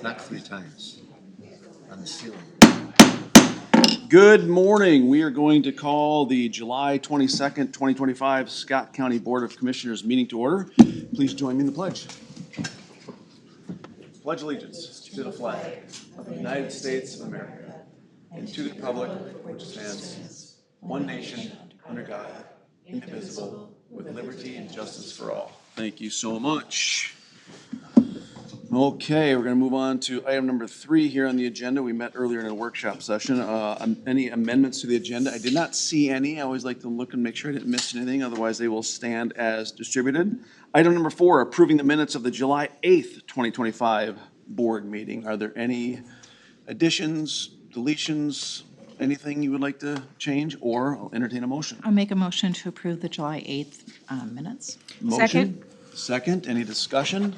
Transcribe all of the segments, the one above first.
Not 3 times on the ceiling. Good morning. We are going to call the July 22nd, 2025 Scott County Board of Commissioners meeting to order. Please join me in the pledge. Pledge allegiance to the flag of the United States of America and to the republic which stands one nation under God, indivisible, with liberty and justice for all. Thank you so much. Okay, we're going to move on to item number 3 here on the agenda. We met earlier in a workshop session. Any amendments to the agenda? I did not see any. I always like to look and make sure I didn't miss anything. Otherwise, they will stand as distributed. Item number 4, approving the minutes of the July 8th, 2025 board meeting. Are there any additions, deletions, anything you would like to change, or I'll entertain a motion? I'll make a motion to approve the July 8th minutes. Motion? Second, any discussion?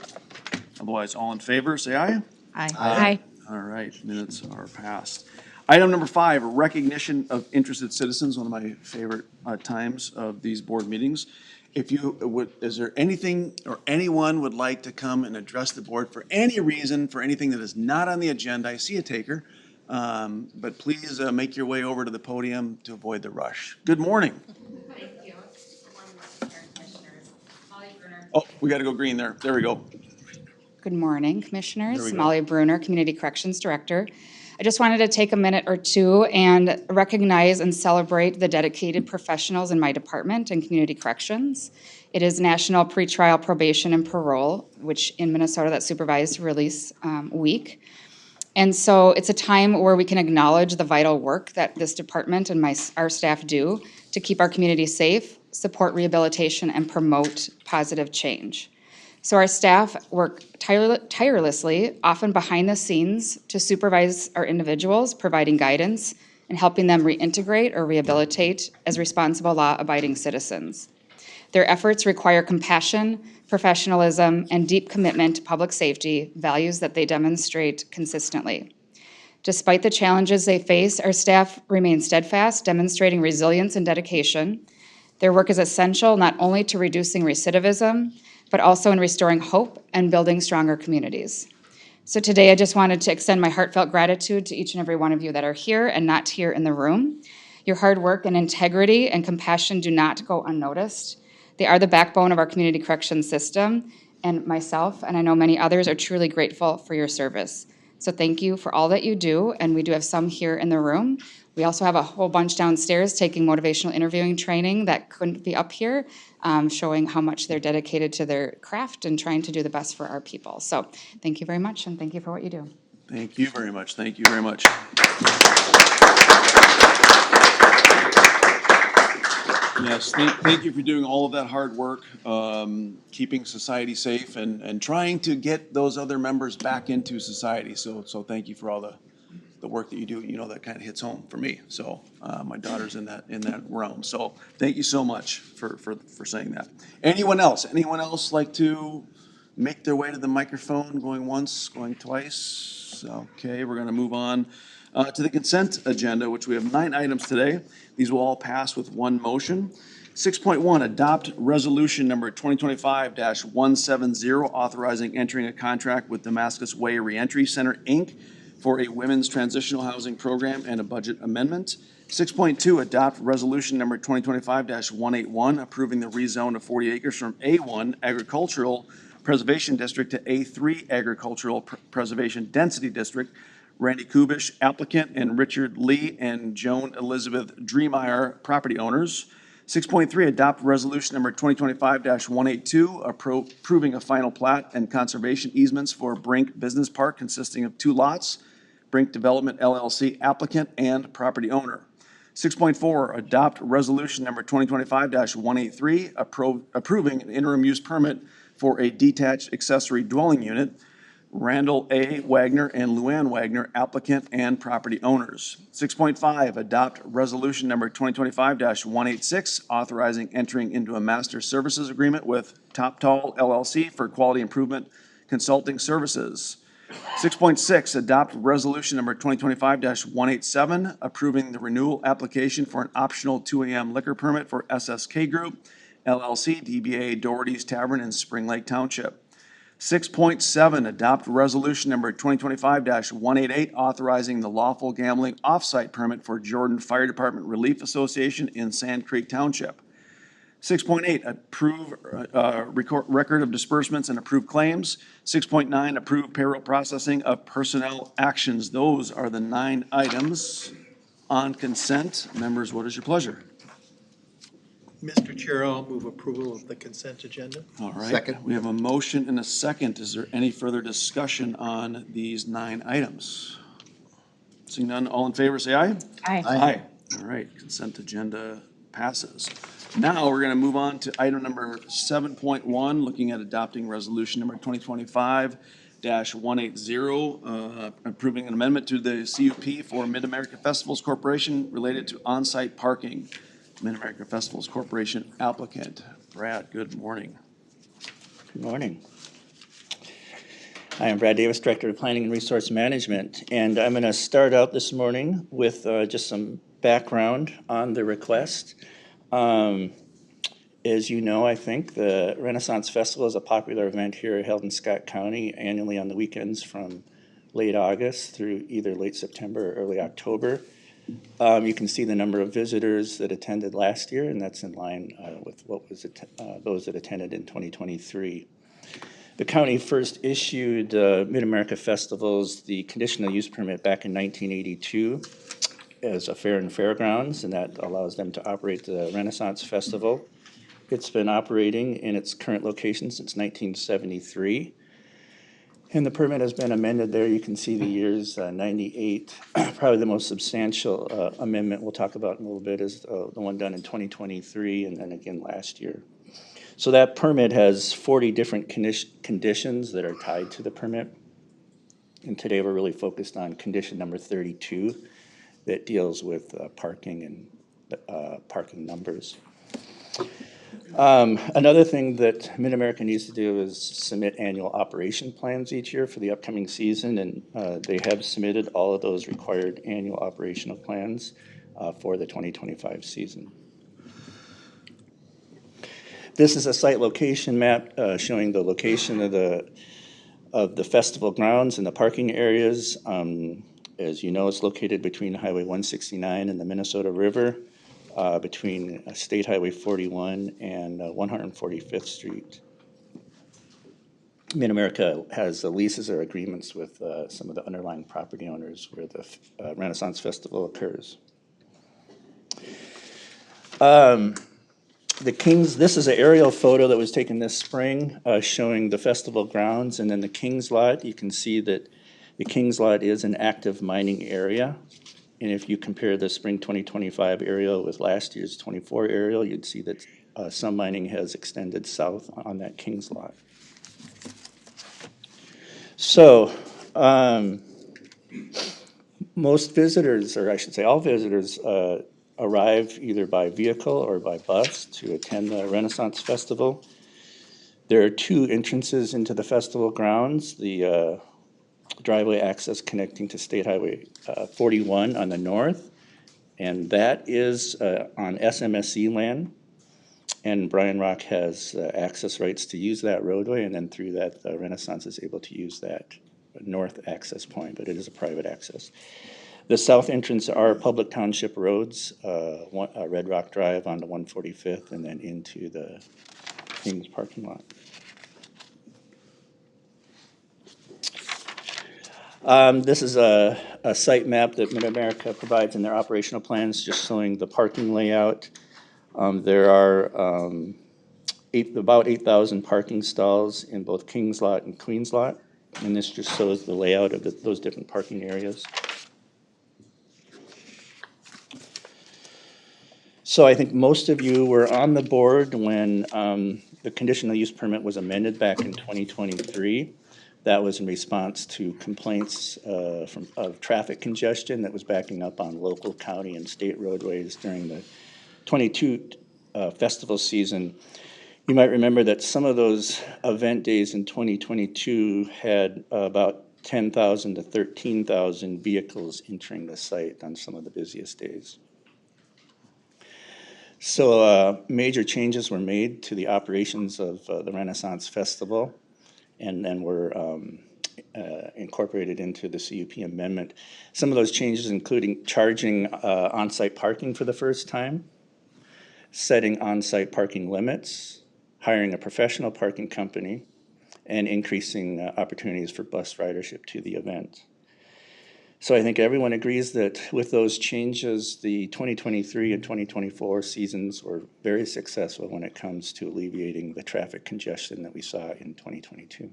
Otherwise, all in favor, say aye. Aye. All right, minutes are passed. Item number 5, recognition of interested citizens, one of my favorite times of these board meetings. If you would, is there anything or anyone would like to come and address the board for any reason, for anything that is not on the agenda? I see a taker, but please make your way over to the podium to avoid the rush. Good morning. Thank you. Good morning, Mr. Chair and Commissioners. Molly Bruner. Oh, we got to go green there. There we go. Good morning, There we Commissioners. go. Molly Bruner, Community Corrections Director. I just wanted to take a minute or two and recognize and celebrate the dedicated professionals in my department in Community Corrections. It is National Pretrial Probation and Parole, which in Minnesota, that's supervised release week. And so it's a time where we can acknowledge the vital work that this department and our staff do to keep our community safe, support rehabilitation, and promote positive change. So our staff work tirelessly, often behind the scenes, to supervise our individuals, providing guidance and helping them reintegrate or rehabilitate as responsible law-abiding citizens. Their efforts require compassion, professionalism, and deep commitment to public safety, values that they demonstrate consistently. Despite the challenges they face, our staff remain steadfast, demonstrating resilience and dedication. Their work is essential not only to reducing recidivism, but also in restoring hope and building stronger communities. So today I just wanted to extend my heartfelt gratitude to each and every one of you that are here and not here in the room. Your hard work and integrity and compassion do not go unnoticed. They are the backbone of our community correction system, and myself, and I know many others, are truly grateful for your service. So thank you for all that you do, and we do have some here in the room. We also have a whole bunch downstairs taking motivational interviewing training that couldn't be up here, showing how much they're dedicated to their craft and trying to do the best for our people. So thank you very much, and thank you for what you do. Thank you very much. Thank you very much. Yes, thank you for doing all of that hard work, keeping society safe and trying to get those other members back into society. So thank you for all the work that you do. You know, that kind of hits home for me. So my daughter's in that realm. So thank you so much for saying that. Anyone else? Anyone else like to make their way to the microphone, going once, going twice? Okay, we're going to move on to the consent agenda, which we have 9 items today. These will all pass with one motion. 6.1, adopt resolution number 2025-170, authorizing entering a contract with Damascus Way Reentry Center, Inc. for a women's transitional housing program and a budget amendment. 6.2, adopt resolution number 2025-181, approving the rezone of 40 acres from A1 Agricultural Preservation District to A3 Agricultural Preservation Density District. Randy Kubish, applicant, and Richard Lee and Joan Elizabeth Dreemeyer, property owners. 6.3, adopt resolution number 2025-182, approving a final plat and conservation easements for Brink Business Park consisting of 2 lots. Brink Development LLC applicant and property owner. 6.4, adopt resolution number 2025-183, approving an interim use permit for a detached accessory dwelling unit. Randall A. Wagner and Luann Wagner, applicant and property owners. 6.5, adopt resolution number 2025-186, authorizing entering into a master services agreement with Toptall LLC for quality improvement consulting services. 6.6, adopt resolution number 2025-187, approving the renewal application for an optional 2 a.m. liquor permit for SSK Group, LLC, DBA Doherty's Tavern in Spring Lake Township. 6.7, adopt resolution number 2025-188, authorizing the lawful gambling off-site permit for Jordan Fire Department Relief Association in Sand Creek Township. 6.8, approve record of disbursements and approve claims. 6.9, approve payroll processing of personnel actions. Those are the 9 items on consent. Members, what is your pleasure? Mr. Chair, I'll move approval of the consent agenda. All right. Second. We have a motion and a second. Is there any further discussion on these 9 items? Seeing none, all in favor, say aye. Aye. Aye. All right, consent agenda passes. Now, we're going to move on to item number 7.1, looking at adopting resolution number 2025-180, approving an amendment to the CUP for Mid-America Festivals Corporation related to on-site parking. Mid-America Festivals Corporation applicant. Brad, good morning. Good morning. I am Brad Davis, Director of Planning and Resource Management, and I'm going to start out this morning with just some background on the request. As you know, I think the Renaissance Festival is a popular event here held in Scott County annually on the weekends from late August through either late September or early October. You can see the number of visitors that attended last year, and that's in line with what was those that attended in 2023. The county first issued Mid-America Festivals the conditional use permit back in 1982 as a fair and fairgrounds, and that allows them to operate the Renaissance Festival. It's been operating in its current location since 1973. And the permit has been amended there. You can see the years 98. Probably the most substantial amendment we'll talk about in a little bit is the one done in 2023 and then again last year. So that permit has 40 different conditions that are tied to the permit. And today we're really focused on condition number 32 that deals with parking and parking numbers. Another thing that Mid-America needs to do is submit annual operation plans each year for the upcoming season, and they have submitted all of those required annual operational plans for the 2025 season. This is a site location map showing the location of the festival grounds and the parking areas. As you know, it's located between Highway 169 and the Minnesota River, between State Highway 41 and 145th Street. Mid-America has leases or agreements with some of the underlying property owners where the Renaissance Festival occurs. This is an aerial photo that was taken this spring showing the festival grounds, and then the Kings Lot. You can see that the Kings Lot is an active mining area. And if you compare the spring 2025 aerial with last year's 24 aerial, you'd see that some mining has extended south on that Kings Lot. So most visitors, or I should say all visitors, arrive either by vehicle or by bus to attend the Renaissance Festival. There are 2 entrances into the festival grounds. The driveway access connecting to State Highway 41 on the north, and that is on SMSC land. And Bryan Rock has access rights to use that roadway, and then through that, Renaissance is able to use that north access point, but it is a private access. The south entrance are public township roads, Red Rock Drive onto 145th, and then into the Kings parking lot. This is a site map that Mid-America provides in their operational plans, just showing the parking layout. There are about 8,000 parking stalls in both Kings Lot and Queens Lot, and this just shows the layout of those different parking areas. So I think most of you were on the board when the conditional use permit was amended back in 2023. That was in response to complaints of traffic congestion that was backing up on local, county, and state roadways during the 22 festival season. You might remember that some of those event days in 2022 had about 10,000 to 13,000 vehicles entering the site on some of the busiest days. So major changes were made to the operations of the Renaissance Festival. and then were incorporated into the CUP amendment. Some of those changes including charging on-site parking for the first time, setting on-site parking limits, hiring a professional parking company, and increasing opportunities for bus ridership to the event. So I think everyone agrees that with those changes, the 2023 and 2024 seasons were very successful when it comes to alleviating the traffic congestion that we saw in 2022.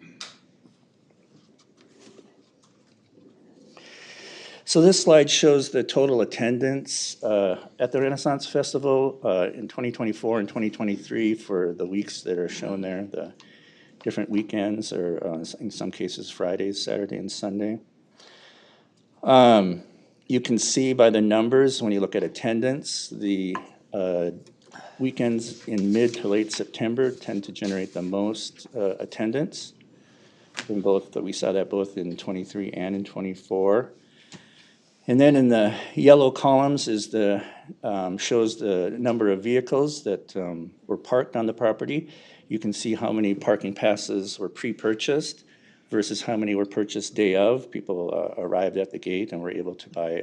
So this slide shows the total attendance at the Renaissance Festival in 2024 and 2023 for the weeks that are shown there, the different weekends, or in some cases Fridays, Saturday, and Sunday. You can see by the numbers when you look at attendance, the weekends in mid to late September tend to generate the most attendance. In both, we saw that both in 23 and in 24. And then in the yellow columns is shows the number of vehicles that were parked on the property. You can see how many parking passes were pre-purchased versus how many were purchased day of. People arrived at the gate and were able to buy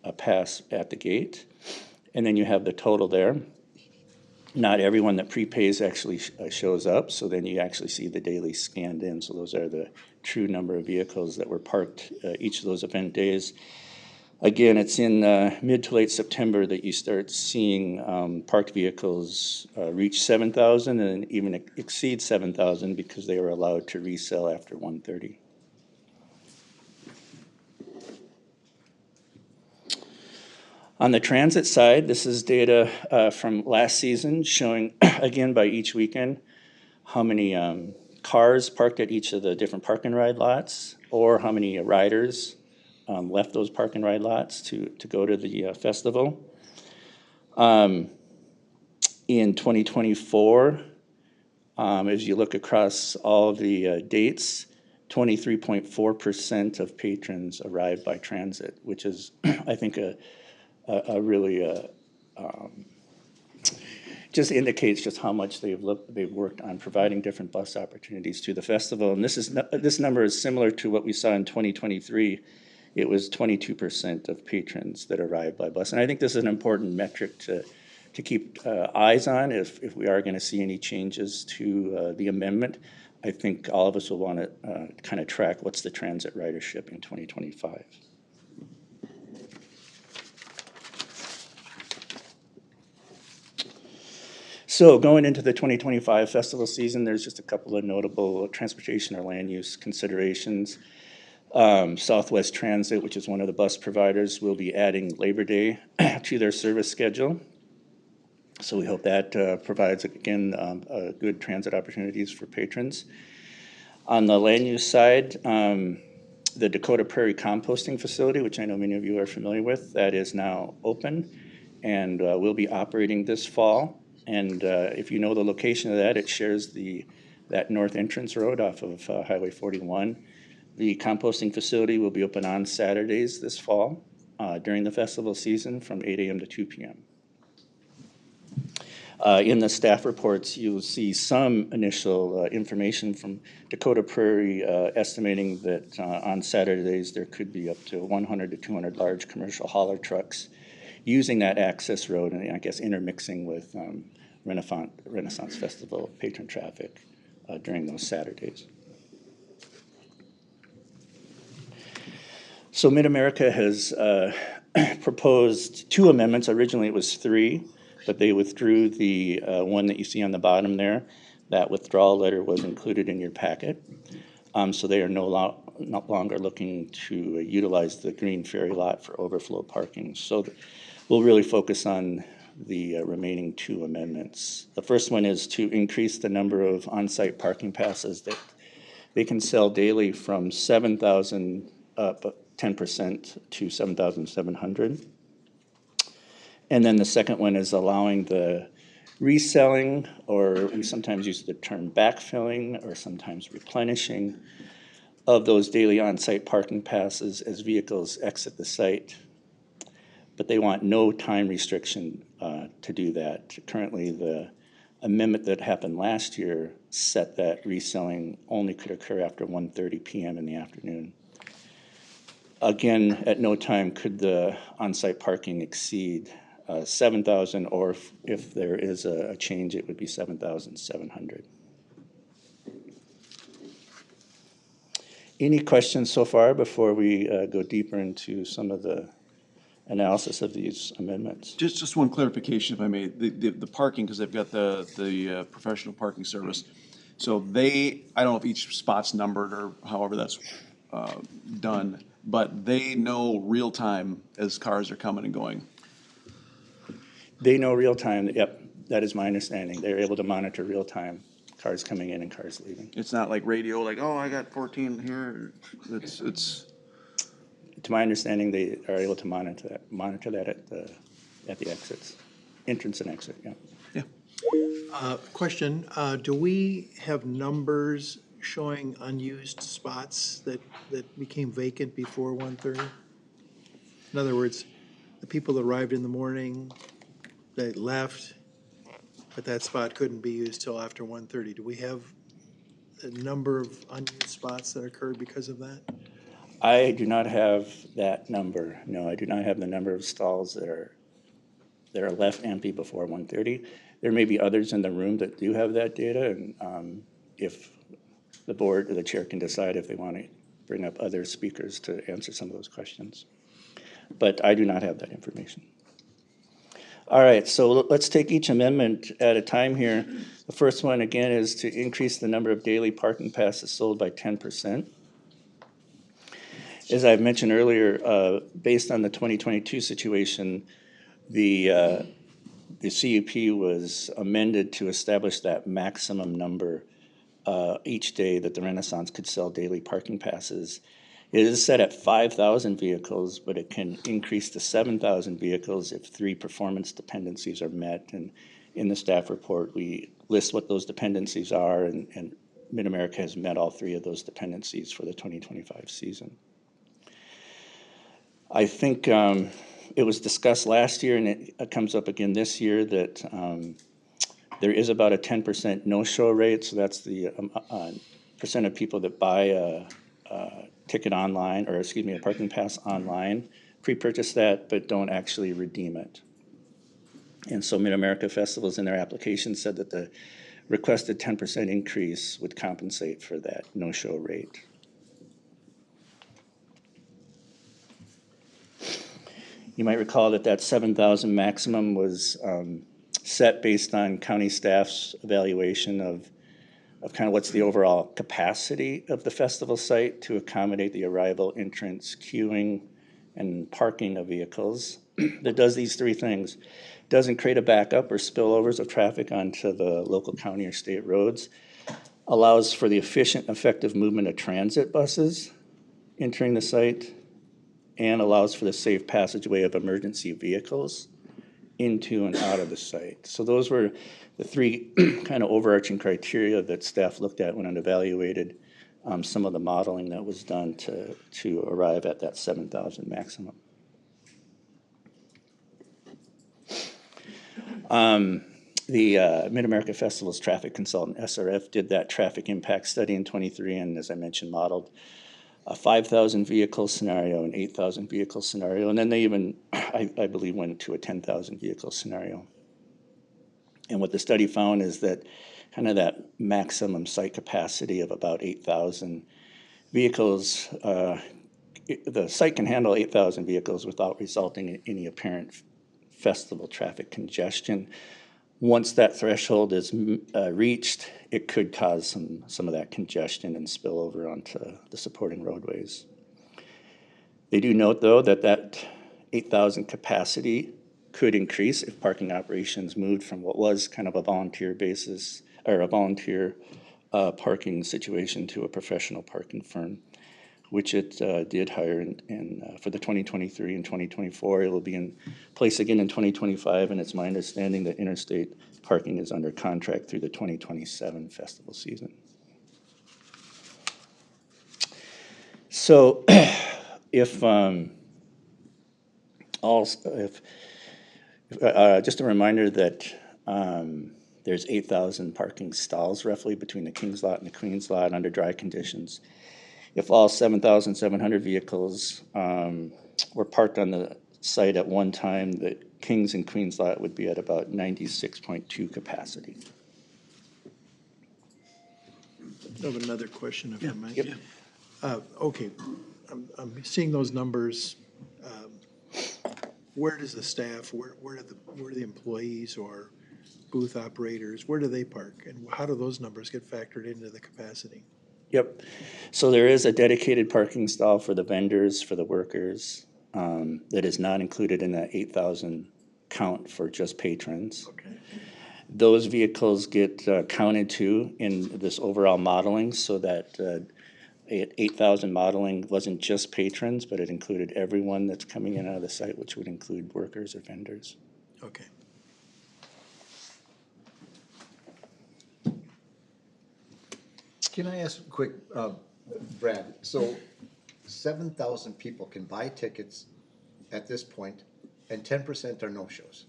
a pass at the gate. And then you have the total there. Not everyone that prepays actually shows up, so then you actually see the daily scanned in. So those are the true number of vehicles that were parked each of those event days. Again, it's in mid to late September that you start seeing parked vehicles reach 7,000 and even exceed 7,000 because they were allowed to resell after 1:30. On the transit side, this is data from last season showing, again, by each weekend, how many cars parked at each of the different park and ride lots, or how many riders left those park and ride lots to go to the festival. In 2024, as you look across all of the dates, 23.4% of patrons arrived by transit, which is, I think, a really just indicates just how much they've worked on providing different bus opportunities to the festival. And this number is similar to what we saw in 2023. It was 22% of patrons that arrived by bus. And I think this is an important metric to keep eyes on if we are going to see any changes to the amendment. I think all of us will want to kind of track what's the transit ridership in 2025. So going into the 2025 festival season, there's just a couple of notable transportation or land use considerations. Southwest Transit, which is one of the bus providers, will be adding Labor Day to their service schedule. So we hope that provides, again, good transit opportunities for patrons. On the land use side, the Dakota Prairie Composting Facility, which I know many of you are familiar with, that is now open and will be operating this fall. And if you know the location of that, it shares that north entrance road off of Highway 41. The composting facility will be open on Saturdays this fall during the festival season from 8 a.m. to 2 p.m. In the staff reports, you'll see some initial information from Dakota Prairie estimating that on Saturdays there could be up to 100 to 200 large commercial hauler trucks using that access road and I guess intermixing with Renaissance Festival patron traffic during those Saturdays. So Mid-America has proposed 2 amendments. Originally it was 3, but they withdrew the one that you see on the bottom there. That withdrawal letter was included in your packet. So they are no longer looking to utilize the green ferry lot for overflow parking. So we'll really focus on the remaining 2 amendments. The first one is to increase the number of on-site parking passes that they can sell daily from 7,000 up 10% to 7,700. And then the second one is allowing the reselling, or we sometimes use the term backfilling or sometimes replenishing, of those daily on-site parking passes as vehicles exit the site. But they want no time restriction to do that. Currently, the amendment that happened last year set that reselling only could occur after 1:30 PM in the afternoon. Again, at no time could the on-site parking exceed 7,000, or if there is a change, it would be 7,700. Any questions so far before we go deeper into some of the analysis of these amendments? Just one clarification, if I may, the parking, because they've got the professional parking service. So they, I don't know if each spot's numbered or however that's done, but they know real time as cars are coming and going. They know real time, yep, that is my understanding. They're able to monitor real time, cars coming in and cars leaving. It's not like radio, like, oh, I got 14 here. It's, To my understanding, they are able to monitor that at the exits, entrance and exit, yeah. Question, do we have numbers showing unused spots that became vacant before 1:30? In other words, the people that arrived in the morning, they left, but that spot couldn't be used till after 1:30. Do we have a number of unused spots that occurred because of that? I do not have that number. No, I do not have the number of stalls that are left empty before 1:30. There may be others in the room that do have that data, and if the board or the chair can decide if they want to bring up other speakers to answer some of those questions. But I do not have that information. All right, so let's take each amendment at a time here. The first one, again, is to increase the number of daily parking passes sold by 10%. As I've mentioned earlier, based on the 2022 situation, the CUP was amended to establish that maximum number each day that the Renaissance could sell daily parking passes. It is set at 5,000 vehicles, but it can increase to 7,000 vehicles if 3 performance dependencies are met. And in the staff report, we list what those dependencies are, and Mid-America has met all 3 of those dependencies for the 2025 season. I think it was discussed last year, and it comes up again this year, that there is about a 10% no-show rate. So that's the percent of people that buy a ticket online, or excuse me, a parking pass online, pre-purchase that, but don't actually redeem it. And so Mid-America Festivals in their application said that the requested 10% increase would compensate for that no-show rate. You might recall that 7,000 maximum was set based on county staff's evaluation of kind of what's the overall capacity of the festival site to accommodate the arrival, entrance, queuing, and parking of vehicles. That does these 3 things. Doesn't create a backup or spillovers of traffic onto the local county or state roads. Allows for the efficient, effective movement of transit buses entering the site, and allows for the safe passageway of emergency vehicles into and out of the site. So those were the 3 kind of overarching criteria that staff looked at when it evaluated some of the modeling that was done to arrive at that 7,000 maximum. The Mid-America Festivals traffic consultant, SRF, did that traffic impact study in 23, and as I mentioned, modeled a 5,000 vehicle scenario, an 8,000 vehicle scenario, and then they even, I believe, went to a 10,000 vehicle scenario. And what the study found is that kind of that maximum site capacity of about 8,000 vehicles, the site can handle 8,000 vehicles without resulting in any apparent festival traffic congestion. Once that threshold is reached, it could cause some of that congestion and spill over onto the supporting roadways. They do note, though, that 8,000 capacity could increase if parking operations moved from what was kind of a volunteer basis, or a volunteer parking situation, to a professional parking firm, which it did hire for the 2023 and 2024. It will be in place again in 2025, and it's my understanding that interstate parking is under contract through the 2027 festival season. So just a reminder that There's 8,000 parking stalls roughly between the King's Lot and the Queen's Lot under dry conditions. If all 7,700 vehicles were parked on the site at one time, the King's and Queen's Lot would be at about 96.2 capacity. I have another question if I might. Yep. Okay, I'm seeing those numbers. Where does the staff, where do the employees or booth operators, where do they park? And how do those numbers get factored into the capacity? Yep. So there is a dedicated parking stall for the vendors, for the workers, that is not included in that 8,000 count for just patrons. Okay. Those vehicles get counted too in this overall modeling so that 8,000 modeling wasn't just patrons, but it included everyone that's coming in and out of the site, which would include workers or vendors. Okay. Can I ask a quick, Brad, so 7,000 people can buy tickets at this point, and 10% are no-shows.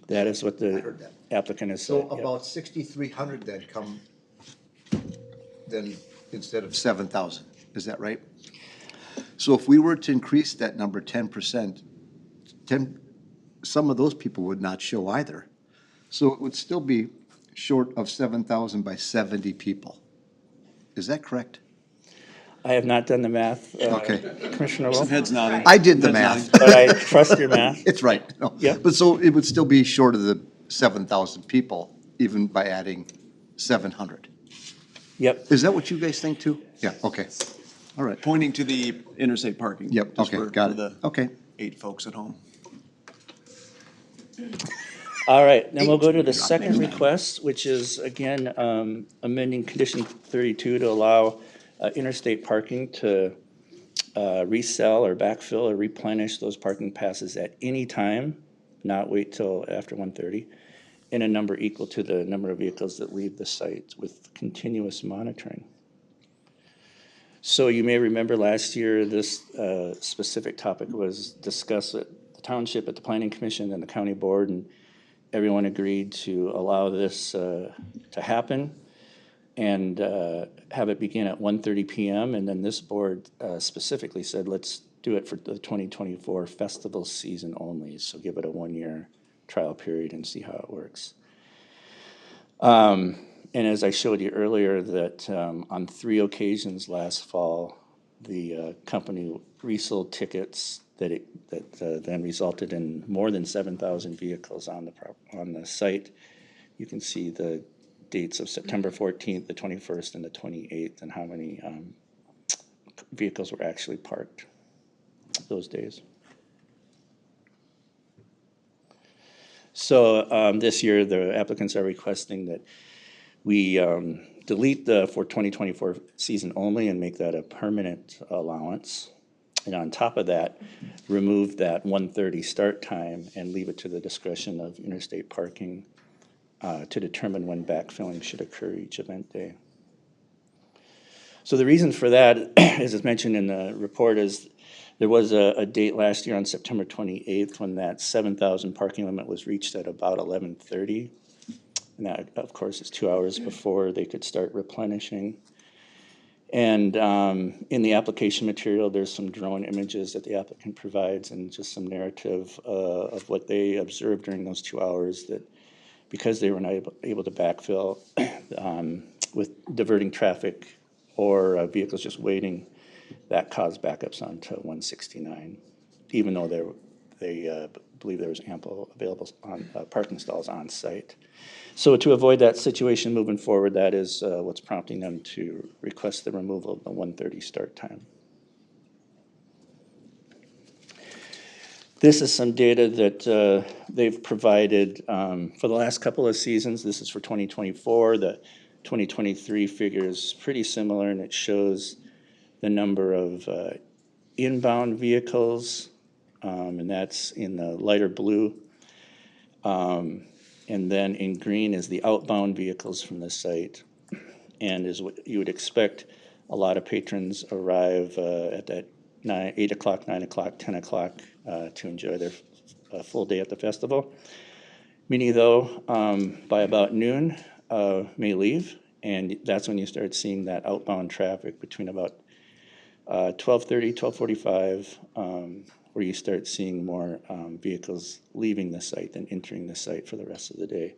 That is what I the heard that. applicant has So said. yep. about 6,300 then come, then instead of 7,000, is that right? So if we were to increase that number 10%, some of those people would not show either. So it would still be short of 7,000 by 70 people. Is that correct? I have not done the math, Okay. Commissioner Some Wolf, heads nodding. I did the Heads math. but I trust your math. It's right. No. Yep. But so it would still be short of the 7,000 people, even by adding 700. Yep. Is that what you guys think too? Yeah, okay. All right. Pointing to the interstate parking. Yep, just okay, for- got for it. the Okay. 8 folks at home. All right, then we'll go to the second request, which is again amending condition 32 to allow interstate parking to resell or backfill or replenish those parking passes at any time, not wait till after 1:30, in a number equal to the number of vehicles that leave the site with continuous monitoring. So you may remember last year, this specific topic was discussed at the township, at the planning commission, and the county board, and everyone agreed to allow this to happen and have it begin at 1:30 PM. And then this board specifically said, let's do it for the 2024 festival season only. So give it a 1-year trial period and see how it works. And as I showed you earlier, that on 3 occasions last fall, the company resold tickets that then resulted in more than 7,000 vehicles on the site. You can see the dates of September 14th, the 21st, and the 28th, and how many vehicles were actually parked those days. So this year, the applicants are requesting that we delete the for 2024 season only and make that a permanent allowance. And on top of that, remove that 1:30 start time and leave it to the discretion of interstate parking to determine when backfilling should occur each event day. So the reason for that, as is mentioned in the report, is there was a date last year on September 28th when that 7,000 parking limit was reached at about 11:30. And that, of course, is 2 hours before they could start replenishing. And in the application material, there's some drone images that the applicant provides and just some narrative of what they observed during those 2 hours, that because they were not able to backfill with diverting traffic or vehicles just waiting, that caused backups onto 169, even though they believe there was ample available parking stalls on site. So to avoid that situation moving forward, that is what's prompting them to request the removal of the 1:30 start time. This is some data that they've provided for the last couple of seasons. This is for 2024. The 2023 figure is pretty similar, and it shows the number of inbound vehicles, and that's in the lighter blue. And then in green is the outbound vehicles from the site. And as what you would expect, a lot of patrons arrive at that 8 o'clock, 9 o'clock, 10 o'clock to enjoy their full day at the festival. Many, though, by about noon, may leave, and that's when you start seeing that outbound traffic between about 12:30, 12:45, where you start seeing more vehicles leaving the site than entering the site for the rest of the day.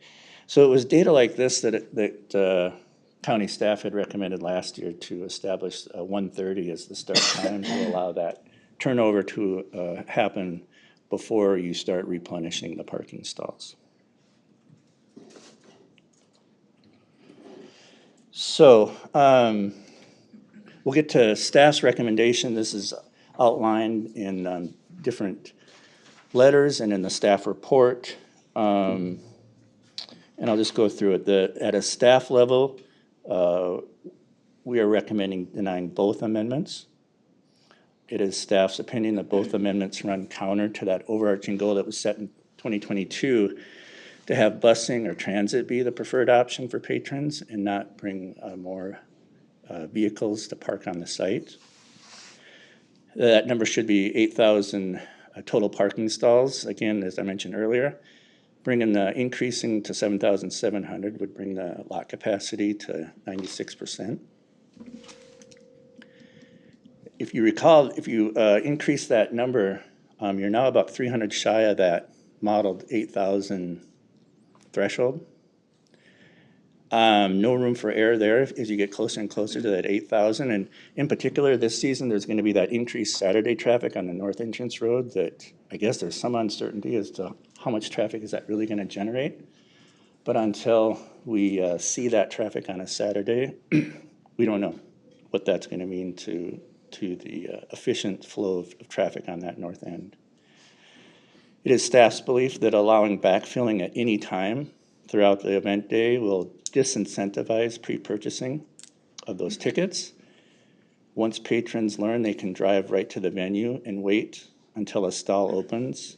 So it was data like this that county staff had recommended last year to establish 1:30 as the start time to allow that turnover to happen before you start replenishing the parking stalls. So we'll get to staff's recommendation. This is outlined in different letters and in the staff report. And I'll just go through it. At a staff level, we are recommending denying both amendments. It is staff's opinion that both amendments run counter to that overarching goal that was set in 2022 to have busing or transit be the preferred option for patrons and not bring more vehicles to park on the site. That number should be 8,000 total parking stalls. Again, as I mentioned earlier, increasing to 7,700 would bring the lot capacity to 96%. If you recall, if you increase that number, you're now about 300 shy of that modeled 8,000 threshold. No room for error there as you get closer and closer to that 8,000. And in particular, this season, there's going to be that increased Saturday traffic on the North Entrance Road that I guess there's some uncertainty as to how much traffic is that really going to generate. But until we see that traffic on a Saturday, we don't know what that's going to mean to the efficient flow of traffic on that north end. It is staff's belief that allowing backfilling at any time throughout the event day will disincentivize pre-purchasing of those tickets. Once patrons learn they can drive right to the venue and wait until a stall opens,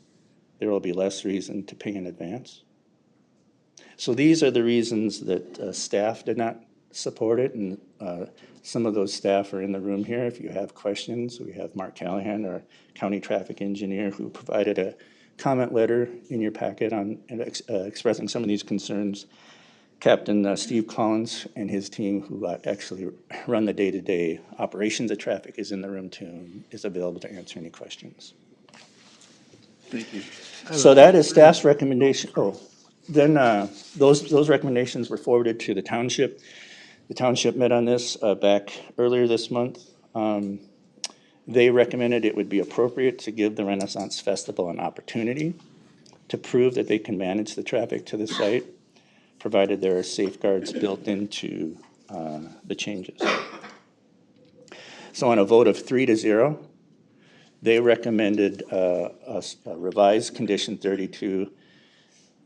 there will be less reason to pay in advance. So these are the reasons that staff did not support it, and some of those staff are in the room here. If you have questions, we have Mark Callahan, our county traffic engineer, who provided a comment letter in your packet on expressing some of these concerns. Captain Steve Collins and his team, who actually run the day-to-day operations of traffic, is in the room too and is available to answer any questions. Thank you. So that is staff's recommendation. Then those recommendations were forwarded to the township. The township met on this back earlier this month. They recommended it would be appropriate to give the Renaissance Festival an opportunity to prove that they can manage the traffic to the site, provided there are safeguards built into the changes. So on a vote of 3-0, they recommended a revised condition 32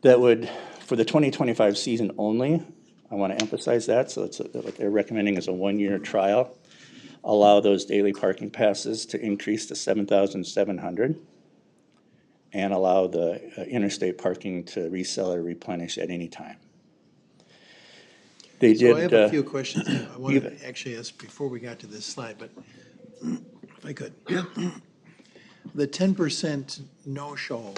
that would, for the 2025 season only, I want to emphasize that, so what they're recommending is a 1-year trial, allow those daily parking passes to increase to 7,700 and allow the interstate parking to resell or replenish at any time. They did. So I have a few questions I wanted to actually ask before we got to this slide, but if I could. The 10% no-show,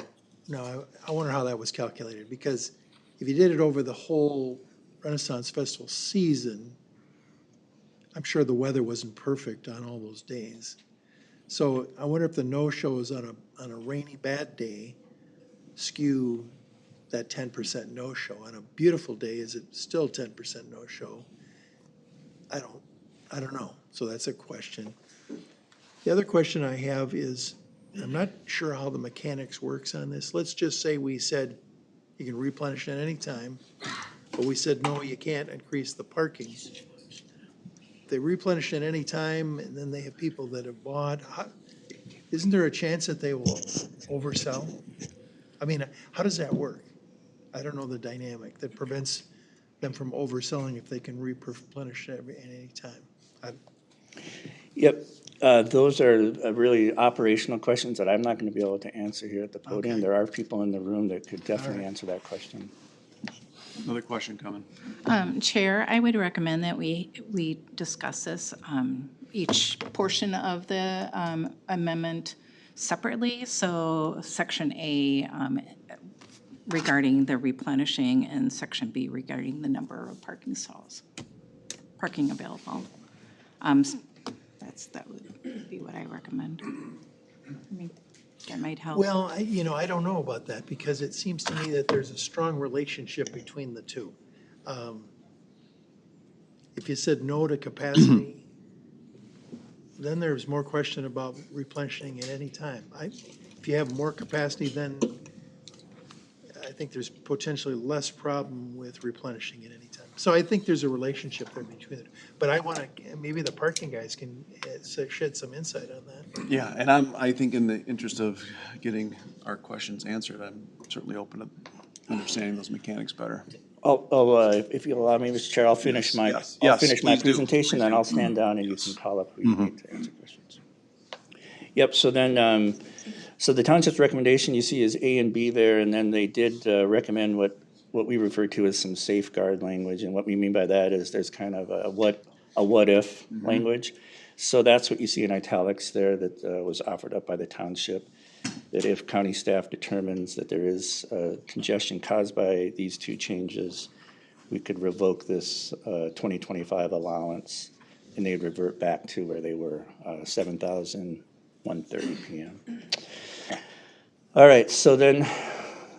now I wonder how that was calculated, because if you did it over the whole Renaissance Festival season, I'm sure the weather wasn't perfect on all those days. So I wonder if the no-shows on a rainy, bad day skew that 10% no-show. On a beautiful day, is it still 10% no-show? I don't know. So that's a question. The other question I have is, I'm not sure how the mechanics works on this. Let's just say we said you can replenish at any time, but we said, no, you can't increase the parking. They replenish at any time, and then they have people that have bought. Isn't there a chance that they will oversell? I mean, how does that work? I don't know the dynamic that prevents them from overselling if they can replenish at any time. Yep, those are really operational questions that I'm not going to be able to answer here at the podium. Okay. There are people in the room that could definitely answer that question. Another question coming. Chair, I would recommend that we discuss this, each portion of the amendment separately. So Section A, regarding the replenishing and section B regarding the number of parking stalls, parking available. That would be what I recommend. I mean, that might help. Well, I don't know about that, because it seems to me that there's a strong relationship between the two. If you said no to capacity, then there's more question about replenishing at any time. If you have more capacity, then I think there's potentially less problem with replenishing at any time. So I think there's a relationship there between it. But I want to, maybe the parking guys can shed some insight on that. Yeah, and I think in the interest of getting our questions answered, I'm certainly open to understanding those mechanics better. If you allow me, Mr. Chair, I'll finish my Yes, yes, please do. presentation, then Please do. I'll stand down and you can call up who you need to answer questions. Yep, so then, so the township's recommendation you see is A and B there, and then they did recommend what we refer to as some safeguard language, and what we mean by that is there's kind of a what if language. So that's what you see in italics there that was offered up by the township, that if county staff determines that there is congestion caused by these two changes, we could revoke this 2025 allowance, and they'd revert back to where they were, 7,130 PM. All right, so then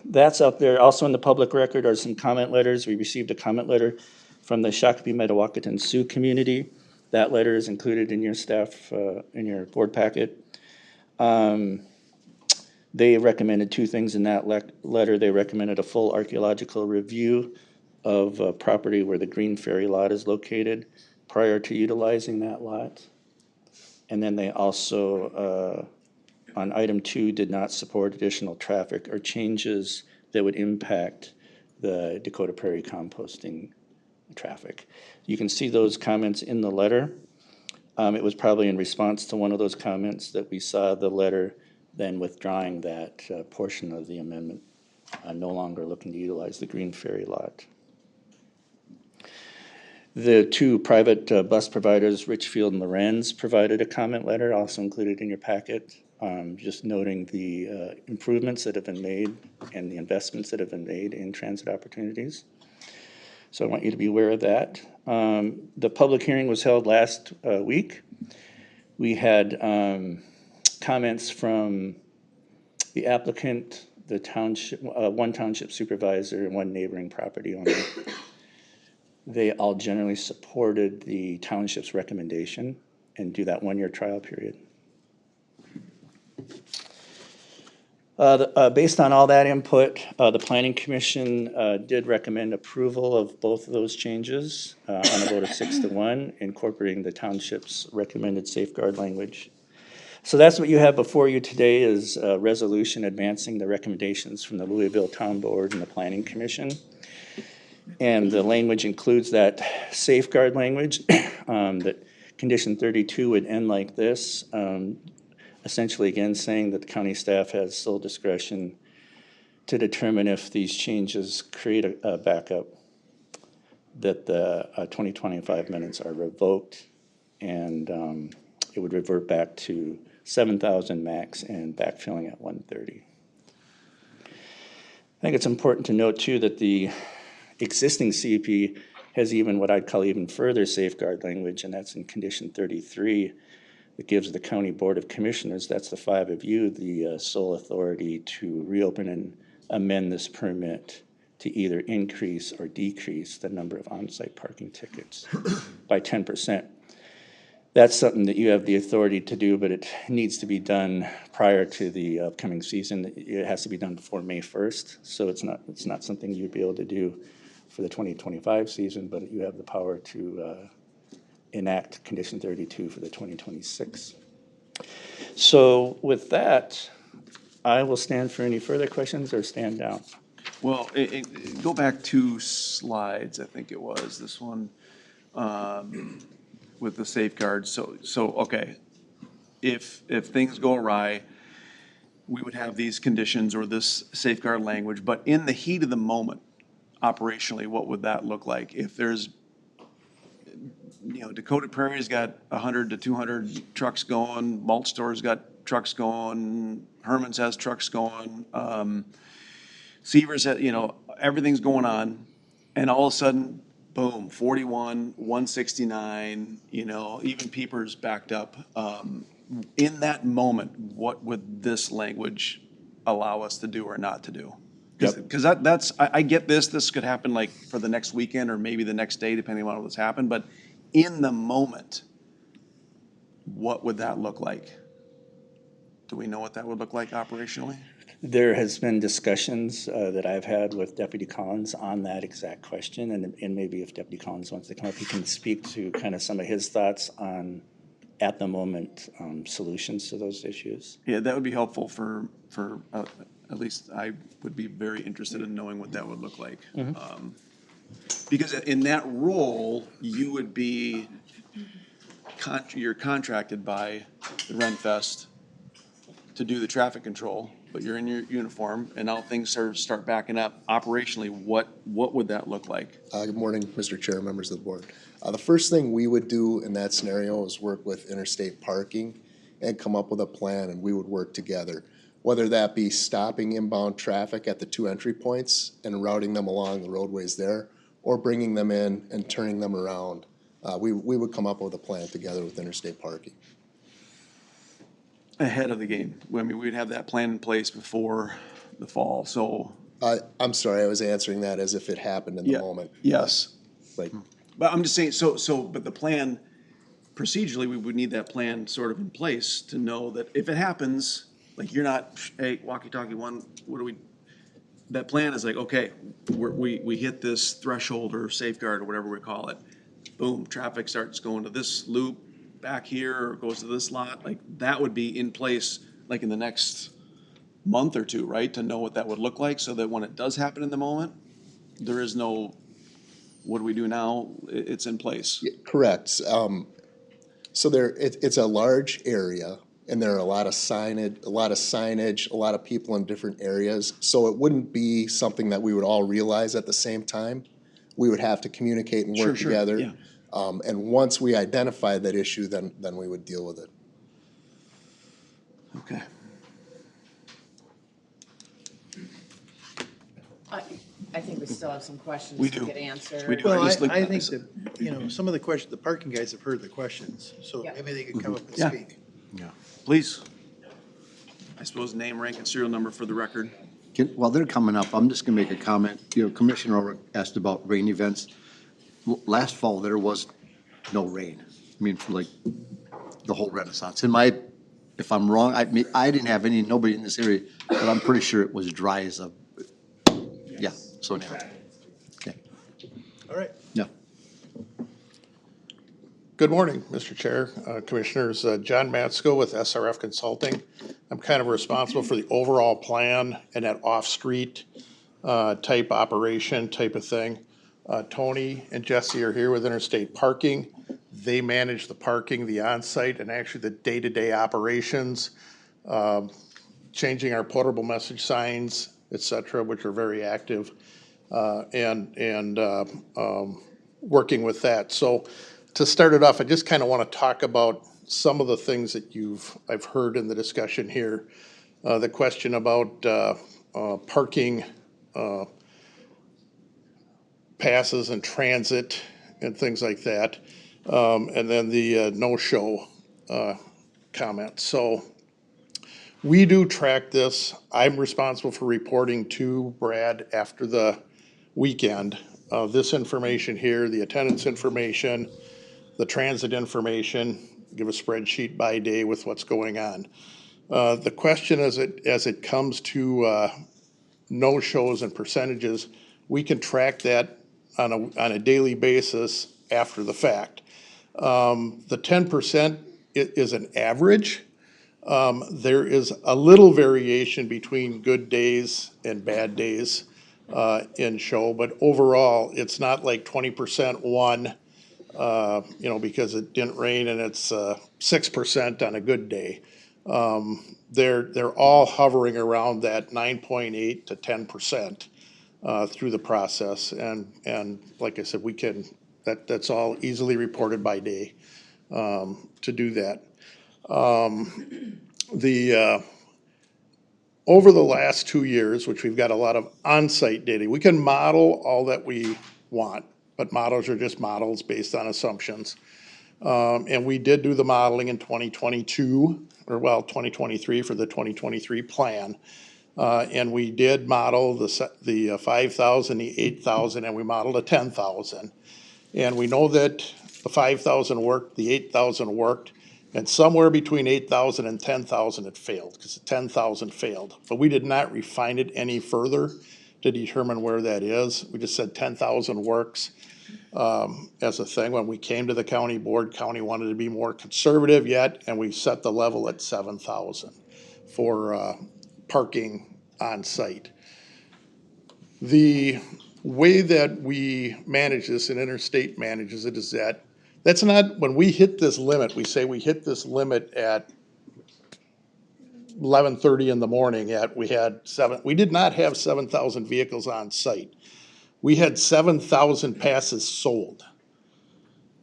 that's up there. Also in the public record are some comment letters. We received a comment letter from the Shakopee Metawakan Sioux community. That letter is included in your staff, in your board packet. They recommended two things in that letter. They recommended a full archaeological review of property where the Green Ferry lot is located prior to utilizing that lot. And then they also, on item 2, did not support additional traffic or changes that would impact the Dakota Prairie composting traffic. You can see those comments in the letter. It was probably in response to one of those comments that we saw the letter then withdrawing that portion of the amendment, no longer looking to utilize the Green Ferry lot. The two private bus providers, Richfield and Lorenz, provided a comment letter, also included in your packet, just noting the improvements that have been made and the investments that have been made in transit opportunities. So I want you to be aware of that. The public hearing was held last week. We had comments from the applicant, the township, one township supervisor, and one neighboring property owner. They all generally supported the township's recommendation and do that one-year trial period. Based on all that input, the Planning Commission did recommend approval of both of those changes on a vote of 6-1, incorporating the township's recommended safeguard language. So that's what you have before you today is a resolution advancing the recommendations from the Louisville Town Board and the Planning Commission. And the language includes that safeguard language, that condition 32 would end like this. Essentially, again, saying that the county staff has sole discretion to determine if these changes create a backup, that the 2025 minutes are revoked, and it would revert back to 7,000 max and backfilling at 130. I think it's important to note, too, that the existing CUP has even what I'd call even further safeguard language, and that's in condition 33. It gives the County Board of Commissioners, that's the 5 of you, the sole authority to reopen and amend this permit to either increase or decrease the number of on-site parking tickets by 10%. That's something that you have the authority to do, but it needs to be done prior to the upcoming season. It has to be done before May 1st, so it's not something you'd be able to do for the 2025 season, but you have the power to enact condition 32 for the 2026. So with that, I will stand for any further questions or stand down. Well, go back 2 slides, I think it was, this one, with the safeguards. So, okay, if things go awry, we would have these conditions or this safeguard language, but in the heat of the moment, operationally, what would that look like? If there's, Dakota Prairie's got 100 to 200 trucks going, Malt Store's got trucks going, Herman's has trucks going, Seavers, everything's going on, and all of a sudden, boom, 41, 169, even Peepers backed up. In that moment, what would this language allow us to do or not to do? Because I get this could happen like for the next weekend or maybe the next day, depending on what's happened, but in the moment, what would that look like? Do we know what that would look like operationally? There has been discussions that I've had with Deputy Collins on that exact question, and maybe if Deputy Collins wants to come up, he can speak to kind of some of his thoughts on, at the moment, solutions to those issues. Yeah, that would be helpful for at least I would be very interested in knowing what that would look like. Because in that role, you would be, you're contracted by the Renfest to do the traffic control, but you're in your uniform, and now things start backing up. Operationally, what would that look like? Good morning, Mr. Chair, members of the board. The first thing we would do in that scenario is work with Interstate Parking and come up with a plan, and we would work together. Whether that be stopping inbound traffic at the two entry points and routing them along the roadways there, or bringing them in and turning them around. We would come up with a plan together with Interstate Parking. Ahead of the game. I mean, we'd have that plan in place before the fall, so. I'm sorry, I was answering that as if it happened in the Yeah, moment. yes. Like, But I'm just saying, but the plan, procedurally, we would need that plan sort of in place to know that if it happens, like you're not, hey, walkie-talkie one, what do we, that plan is like, okay, we hit this threshold or safeguard or whatever we call it. Boom, traffic starts going to this loop back here or goes to this lot, like that would be in place like in the next month or two, right? To know what that would look like so that when it does happen in the moment, there is no, what do we do now? It's in place. correct. So it's a large area, and there are a lot of signage, a lot of people in different areas. So it wouldn't be something that we would all realize at the same time. We would have to communicate and work Sure, together. yeah. And once we identify that issue, then we would deal with it. Okay. I think we still have some questions We to do. get answered. We do. Well, just I like- think that, some of the questions, the parking guys have heard the questions, so Yeah. maybe they could come up and Yeah. speak. Please. I suppose name, rank, and serial number for the record. While they're coming up, I'm just gonna make a comment. Commissioner Ulrich asked about rain events. Last fall, there was no rain. I mean, for like the whole Renaissance. If I'm wrong, I didn't have nobody in this area, but I'm pretty sure it was dry as a, yeah, so anyhow. Okay, All right. yeah. Good morning, Mr. Chair, Commissioners. John Matsko with SRF Consulting. I'm kind of responsible for the overall plan and that off-street type operation type of thing. Tony and Jesse are here with Interstate Parking. They manage the parking, the on-site, and actually the day-to-day operations, changing our portable message signs, et cetera, which are very active, and working with that. So to start it off, I just kind of want to talk about some of the things that I've heard in the discussion here. The question about parking passes and transit and things like that. And then the no-show comment. So we do track this. I'm responsible for reporting to Brad after the weekend. This information here, the attendance information, the transit information, give a spreadsheet by day with what's going on. The question as it comes to no-shows and percentages, we can track that on a daily basis after the fact. The 10% is an average. There is a little variation between good days and bad days in show, but overall, it's not like 20% one, because it didn't rain and it's 6% on a good day. They're all hovering around that 9.8 to 10% through the process, and like I said, that's all easily reported by day to do that. over the last 2 years, which we've got a lot of on-site data, we can model all that we want, but models are just models based on assumptions. And we did do the modeling in 2022, or well, 2023 for the 2023 plan. And we did model the 5,000, the 8,000, and we modeled a 10,000. And we know that the 5,000 worked, the 8,000 worked, and somewhere between 8,000 and 10,000 it failed, because the 10,000 failed. But we did not refine it any further to determine where that is. We just said 10,000 works as a thing. When we came to the county board, county wanted to be more conservative yet, and we set the level at 7,000 for parking on site. The way that we manage this and Interstate manages it is that that's not, when we hit this limit, we say we hit this limit at 11:30 in the morning we did not have 7,000 vehicles on site. We had 7,000 passes sold.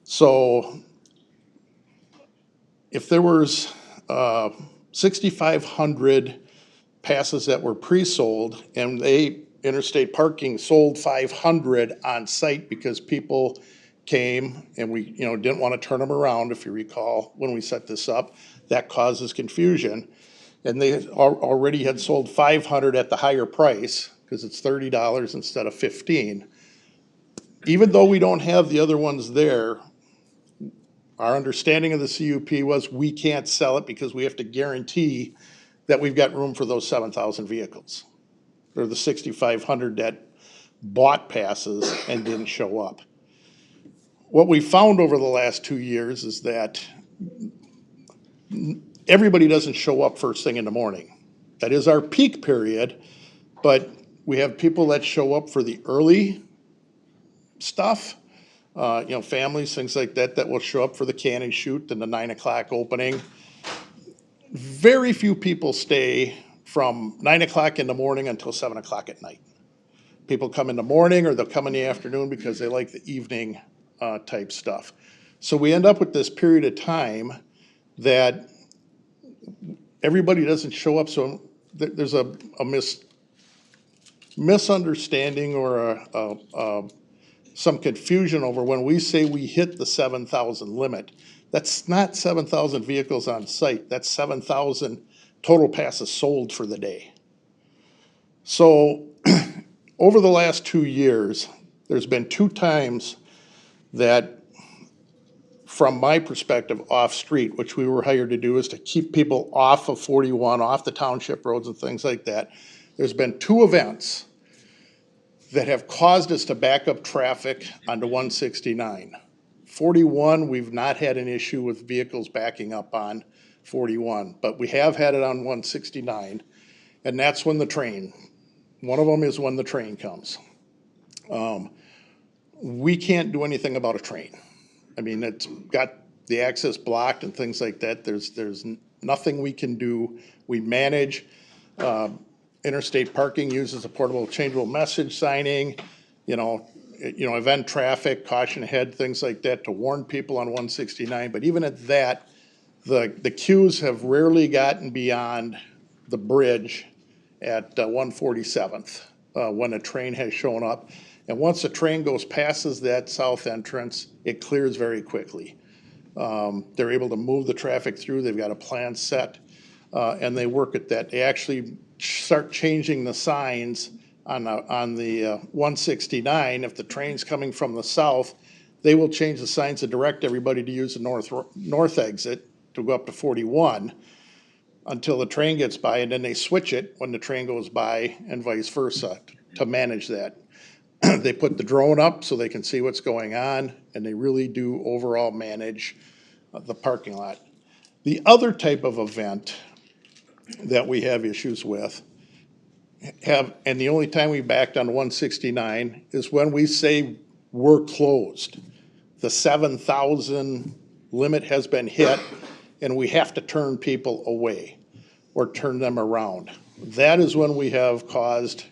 So if there was 6,500 passes that were pre-sold and Interstate Parking sold 500 on site because people came and we, didn't want to turn them around, if you recall, when we set this up, that causes confusion. And they already had sold 500 at the higher price, because it's $30 instead of 15. Even though we don't have the other ones there, our understanding of the CUP was we can't sell it because we have to guarantee that we've got room for those 7,000 vehicles. Or the 6,500 that bought passes and didn't show up. What we found over the last 2 years is that everybody doesn't show up first thing in the morning. That is our peak period, but we have people that show up for the early stuff, families, things like that, that will show up for the can and shoot and the 9 o'clock opening. Very few people stay from 9 o'clock in the morning until 7 o'clock at night. People come in the morning or they'll come in the afternoon because they like the evening type stuff. So we end up with this period of time that everybody doesn't show up. So there's a misunderstanding or some confusion over when we say we hit the 7,000 limit. That's not 7,000 vehicles on site. That's 7,000 total passes sold for the day. So over the last 2 years, there's been 2 times that, from my perspective, off-street, which we were hired to do is to keep people off of 41, off the township roads and things like that. There's been 2 events that have caused us to back up traffic onto 169. 41, we've not had an issue with vehicles backing up on 41, but we have had it on 169, and that's when one of them is when the train comes. We can't do anything about a train. I mean, it's got the access blocked and things like that. There's nothing we can do. We manage. Interstate Parking uses a portable changeable message signing, event traffic, caution ahead, things like that to warn people on 169. But even at that, the queues have rarely gotten beyond the bridge at 147th when a train has shown up. And once the train goes passes that south entrance, it clears very quickly. They're able to move the traffic through. They've got a plan set, and they work at that. They actually start changing the signs on the 169. If the train's coming from the south, they will change the signs to direct everybody to use the north exit to go up to 41 until the train gets by, and then they switch it when the train goes by and vice versa to manage that. They put the drone up so they can see what's going on, and they really do overall manage the parking lot. The other type of event that we have issues with and the only time we backed on 169 is when we say we're closed. The 7,000 limit has been hit and we have to turn people away or turn them around. That is when we have caused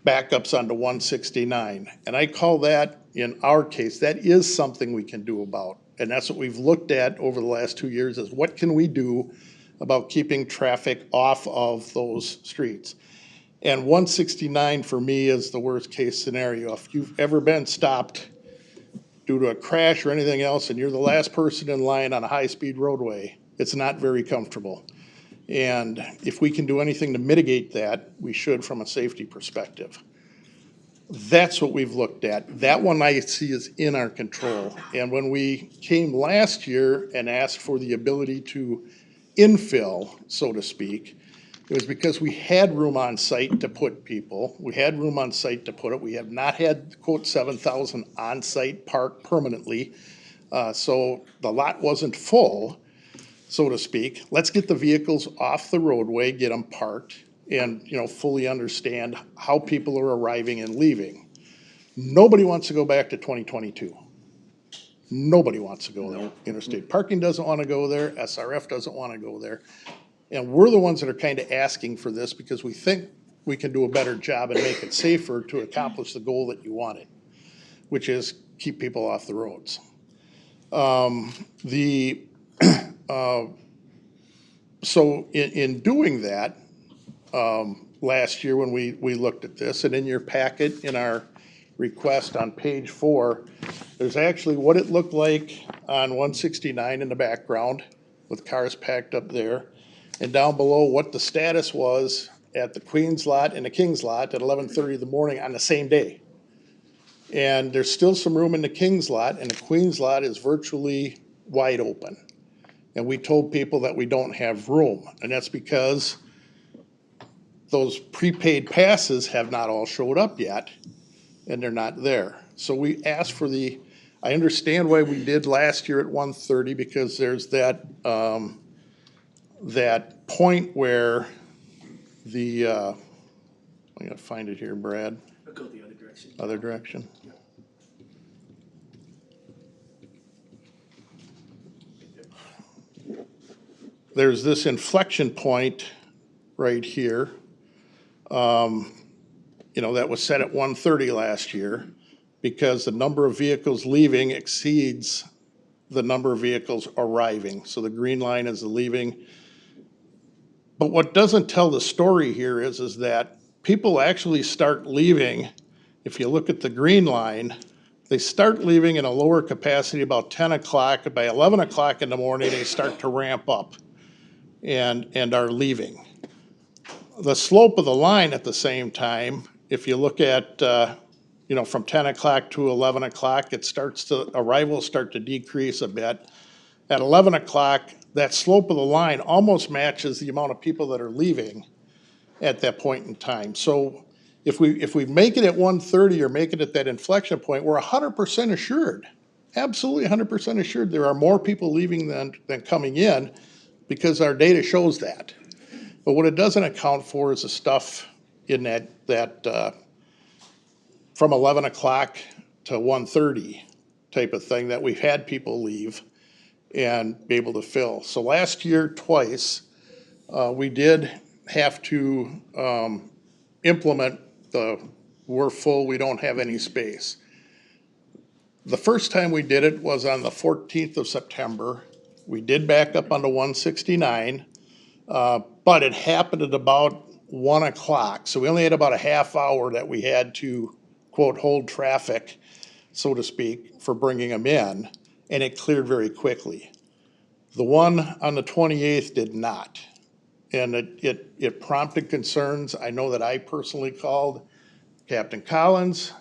backups onto 169. And I call that, in our case, that is something we can do about. And that's what we've looked at over the last 2 years is what can we do about keeping traffic off of those streets. And 169 for me is the worst case scenario. If you've ever been stopped due to a crash or anything else and you're the last person in line on a high-speed roadway, it's not very comfortable. And if we can do anything to mitigate that, we should from a safety perspective. That's what we've looked at. That one I see is in our control. And when we came last year and asked for the ability to infill, so to speak, it was because we had room on site to put people. We had room on site to put it. We have not had, quote, 7,000 on site parked permanently. So the lot wasn't full, so to speak. Let's get the vehicles off the roadway, get them parked, and, you know, fully understand how people are arriving and leaving. Nobody wants to go back to 2022. Nobody wants to go there. Interstate Parking doesn't want to go there. SRF doesn't want to go there. And we're the ones that are kind of asking for this because we think we can do a better job and make it safer to accomplish the goal that you wanted, which is keep people off the roads. So in doing that, last year when we looked at this, and in your packet, in our request on page 4, there's actually what it looked like on 169 in the background with cars packed up there, and down below what the status was at the Queens lot and the Kings lot at 11:30 in the morning on the same day. And there's still some room in the Kings lot, and the Queens lot is virtually wide open. And we told people that we don't have room, and that's because those prepaid passes have not all showed up yet, and they're not there. So we asked for I understand why we did last year at 1:30, because there's that point where I gotta find it here, Brad. I'll go the other direction. Other direction? There's this inflection point right here. That was set at 1:30 last year because the number of vehicles leaving exceeds the number of vehicles arriving. So the green line is the leaving. But what doesn't tell the story here is that people actually start leaving. If you look at the green line, they start leaving in a lower capacity about 10 o'clock. By 11 o'clock in the morning, they start to ramp up and are leaving. The slope of the line at the same time, if you look at, from 10 o'clock to 11 o'clock, arrivals start to decrease a bit. At 11 o'clock, that slope of the line almost matches the amount of people that are leaving at that point in time. So if we make it at 1:30 or make it at that inflection point, we're 100% assured, absolutely 100% assured there are more people leaving than coming in, because our data shows that. But what it doesn't account for is the stuff in that from 11 o'clock to 1:30 type of thing that we've had people leave and be able to fill. So last year, twice, we did have to implement we're full, we don't have any space. The first time we did it was on the 14th of September. We did back up onto 169, but it happened at about 1 o'clock. So we only had about a half hour that we had to, quote, hold traffic, so to speak, for bringing them in, and it cleared very quickly. The one on the 28th did not, and it prompted concerns. I know that I personally called Captain Collins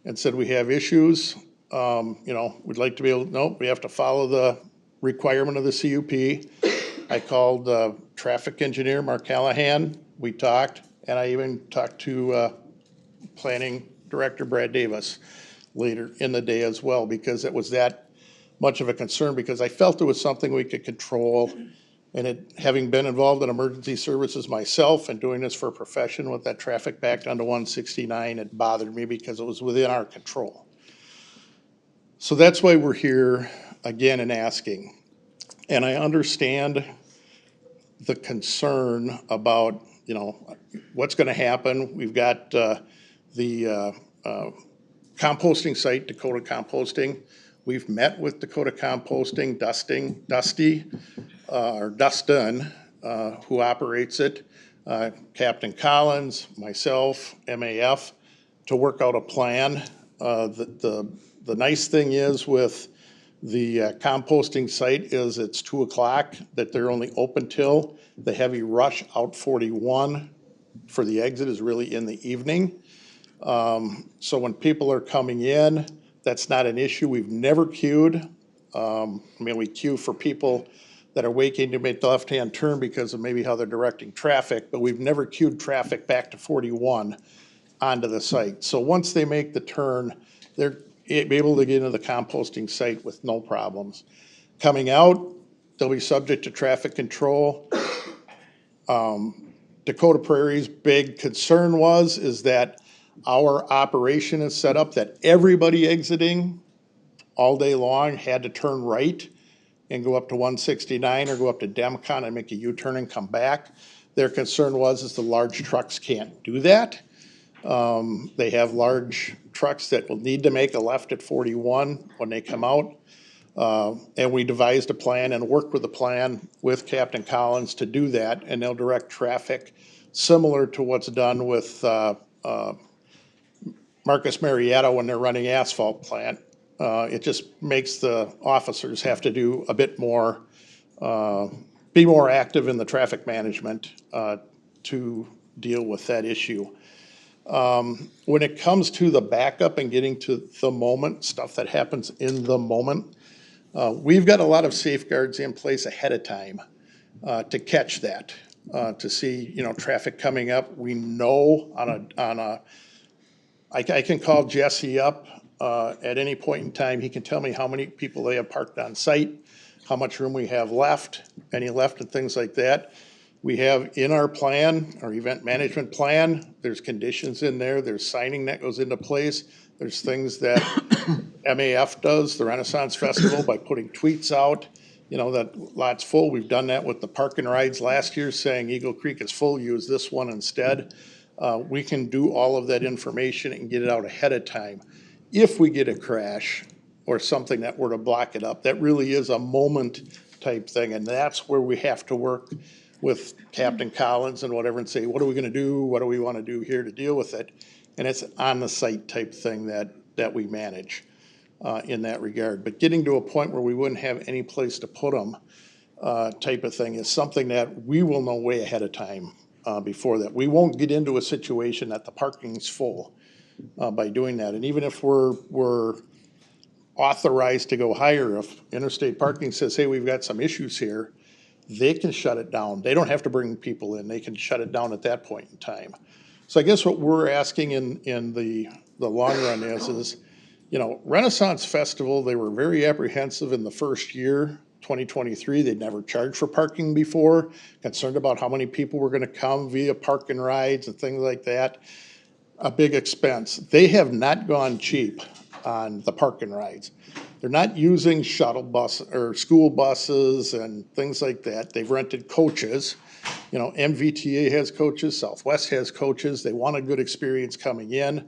and said, we have issues. We'd like to be able, nope, we have to follow the requirement of the CUP. I called traffic engineer Mark Callahan. We talked, and I even talked to planning director Brad Davis later in the day as well, because it was that much of a concern, because I felt it was something we could control. And it, having been involved in emergency services myself and doing this for a profession with that traffic backed onto 169, it bothered me because it was within our control. So that's why we're here again and asking. And I understand the concern about, what's gonna happen. We've got the composting site, Dakota Composting. We've met with Dakota Composting, Dusty. or Dustin, who operates it, Captain Collins, myself, MAF, to work out a plan. The nice thing is with the composting site is it's 2 o'clock, that they're only open till. The heavy rush out 41 for the exit is really in the evening. So when people are coming in, that's not an issue. We've never queued. We queue for people that are waiting to make the left-hand turn because of maybe how they're directing traffic, but we've never queued traffic back to 41 onto the site. So once they make the turn, they're able to get into the composting site with no problems. Coming out, they'll be subject to traffic control. Dakota Prairie's big concern is that our operation is set up that everybody exiting all day long had to turn right and go up to 169 or go up to Demcon and make a U-turn and come back. Their concern is the large trucks can't do that. They have large trucks that will need to make a left at 41 when they come out. And we devised a plan and worked with a plan with Captain Collins to do that, and they'll direct traffic similar to what's done with Marcus Marietta when they're running asphalt plant. It just makes the officers have to do a bit more, be more active in the traffic management to deal with that issue. When it comes to the backup and getting to the moment, stuff that happens in the moment, we've got a lot of safeguards in place ahead of time to catch that, to see, traffic coming up. We know I can call Jesse up at any point in time. He can tell me how many people they have parked on site, how much room we have left, any left and things like that. We have in our plan, our event management plan, there's conditions in there, there's signing that goes into place. There's things that MAF does, the Renaissance Festival, by putting tweets out, that lot's full. We've done that with the park and rides last year, saying Eagle Creek is full, use this one instead. We can do all of that information and get it out ahead of time. If we get a crash or something that were to block it up, that really is a moment type thing, and that's where we have to work with Captain Collins and whatever and say, what are we gonna do? What do we wanna do here to deal with it? And it's on the site type thing that we manage in that regard. But getting to a point where we wouldn't have any place to put them type of thing is something that we will know way ahead of time before that. We won't get into a situation that the parking's full by doing that. And even if we're authorized to go higher, if Interstate Parking says, hey, we've got some issues here, they can shut it down. They don't have to bring people in. They can shut it down at that point in time. So I guess what we're asking in the long run is, Renaissance Festival, they were very apprehensive in the first year, 2023. They'd never charged for parking before, concerned about how many people were gonna come via park and rides and things like that. A big expense. They have not gone cheap on the park and rides. They're not using shuttle bus or school buses and things like that. They've rented coaches. MVTA has coaches, Southwest has coaches. They want a good experience coming in.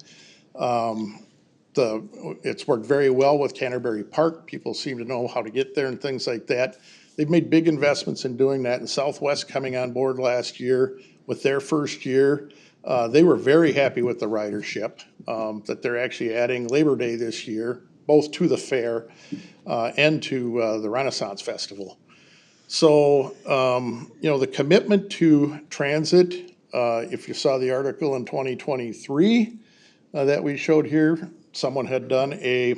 It's worked very well with Canterbury Park. People seem to know how to get there and things like that. They've made big investments in doing that. And Southwest coming on board last year with their first year, they were very happy with the ridership, that they're actually adding Labor Day this year, both to the fair and to the Renaissance Festival. So, the commitment to transit, if you saw the article in 2023 that we showed here, someone had done a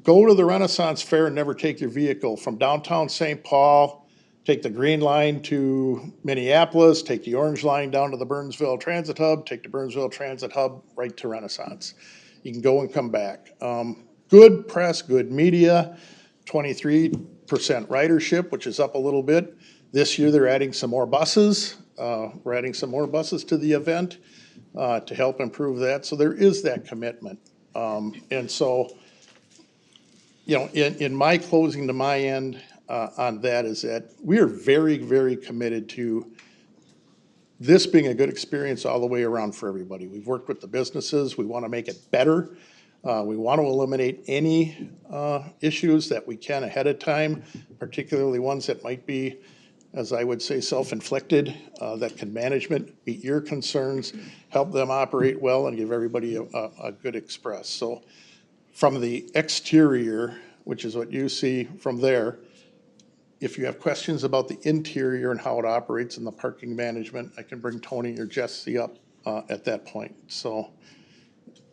go to the Renaissance Fair and never take your vehicle from downtown St. Paul, take the Green Line to Minneapolis, take the Orange Line down to the Burnsville Transit Hub, take the Burnsville Transit Hub right to Renaissance. You can go and come back. Good press, good media, 23% ridership, which is up a little bit. This year they're adding some more buses. We're adding some more buses to the event to help improve that. So there is that commitment. And so, in my closing to my end on that is that we are very, very committed to this being a good experience all the way around for everybody. We've worked with the businesses. We want to make it better We want to eliminate any issues that we can ahead of time, particularly ones that might be, as I would say, self-inflicted, that can management meet your concerns, help them operate well, and give everybody a good express. So from the exterior, which is what you see from there, if you have questions about the interior and how it operates and the parking management, I can bring Tony or Jesse up at that point. So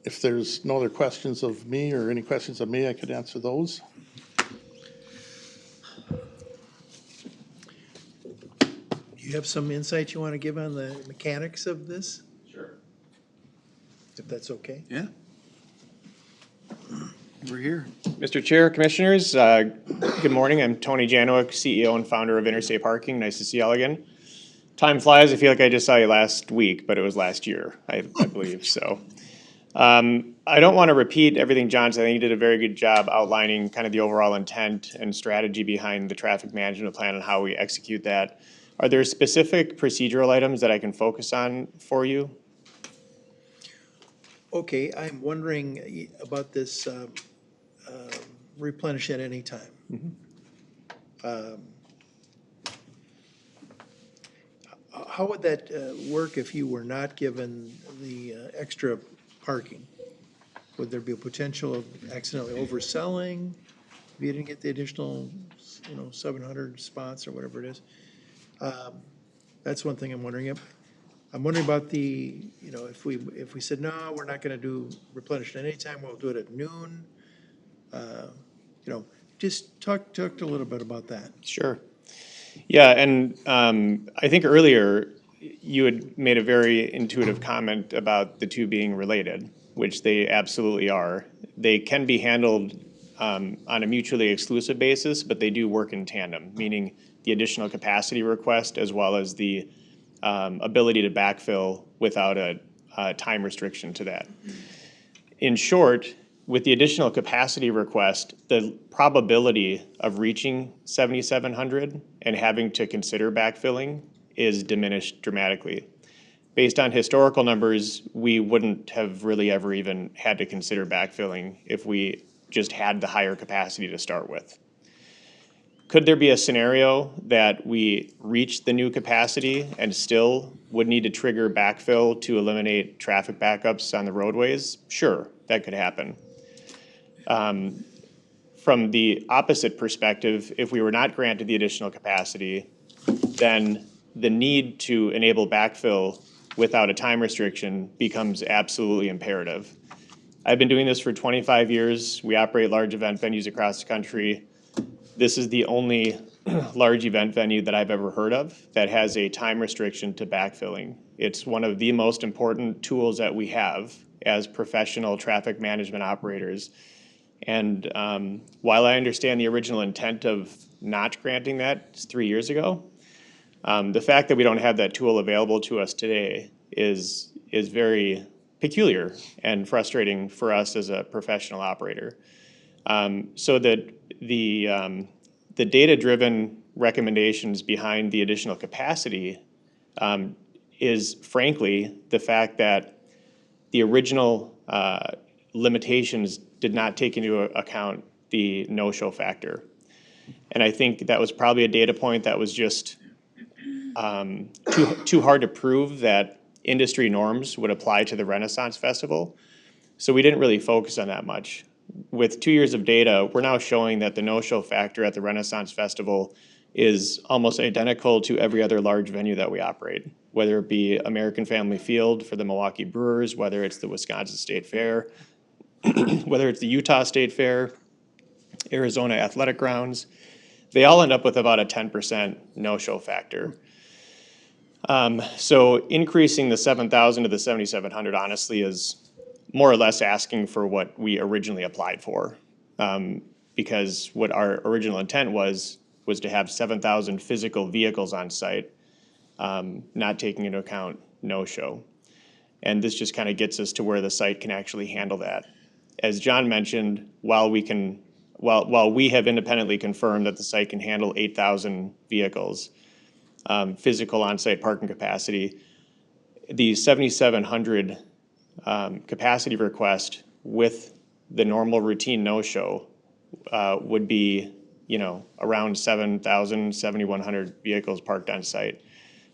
if there's no other questions of me or any questions of me, I could answer those. Do you have some insight you want to give on the mechanics of this? Sure. If that's okay? Yeah. We're here. Mr. Chair, Commissioners, good morning. I'm Tony Janowick, CEO and founder of Interstate Parking. Nice to see y'all again. Time flies. I feel like I just saw you last week, but it was last year, I believe. So I don't want to repeat everything John said. I think he did a very good job outlining kind of the overall intent and strategy behind the traffic management plan and how we execute that. Are there specific procedural items that I can focus on for you? Okay, I'm wondering about this replenish at any time. How would that work if you were not given the extra parking? Would there be a potential of accidentally overselling if you didn't get the additional, 700 spots or whatever it is? That's one thing I'm wondering. I'm wondering about the, if we said, no, we're not gonna do replenish at any time, we'll do it at noon. Just talk a little bit about that. Sure. Yeah, and I think earlier you had made a very intuitive comment about the two being related, which they absolutely are. They can be handled on a mutually exclusive basis, but they do work in tandem, meaning the additional capacity request as well as the ability to backfill without a time restriction to that. In short, with the additional capacity request, the probability of reaching 7,700 and having to consider backfilling is diminished dramatically. Based on historical numbers, we wouldn't have really ever even had to consider backfilling if we just had the higher capacity to start with. Could there be a scenario that we reach the new capacity and still would need to trigger backfill to eliminate traffic backups on the roadways? Sure, that could happen. From the opposite perspective, if we were not granted the additional capacity, then the need to enable backfill without a time restriction becomes absolutely imperative. I've been doing this for 25 years. We operate large event venues across the country. This is the only large event venue that I've ever heard of that has a time restriction to backfilling. It's one of the most important tools that we have as professional traffic management operators. And while I understand the original intent of not granting that 3 years ago, the fact that we don't have that tool available to us today is very peculiar and frustrating for us as a professional operator. So that the data-driven recommendations behind the additional capacity is frankly the fact that the original limitations did not take into account the no-show factor. And I think that was probably a data point that was just too hard to prove that industry norms would apply to the Renaissance Festival. So we didn't really focus on that much. With 2 years of data, we're now showing that the no-show factor at the Renaissance Festival is almost identical to every other large venue that we operate, whether it be American Family Field for the Milwaukee Brewers, whether it's the Wisconsin State Fair, whether it's the Utah State Fair, Arizona Athletic Grounds. They all end up with about a 10% no-show factor. So increasing the 7,000 to the 7,700 honestly is more or less asking for what we originally applied for. Because what our original intent was to have 7,000 physical vehicles on site, not taking into account no-show. And this just kind of gets us to where the site can actually handle that. As John mentioned, while we have independently confirmed that the site can handle 8,000 vehicles, physical on-site parking capacity, the 7,700 capacity request with the normal routine no-show would be, you know, around 7,000, 7,100 vehicles parked on site.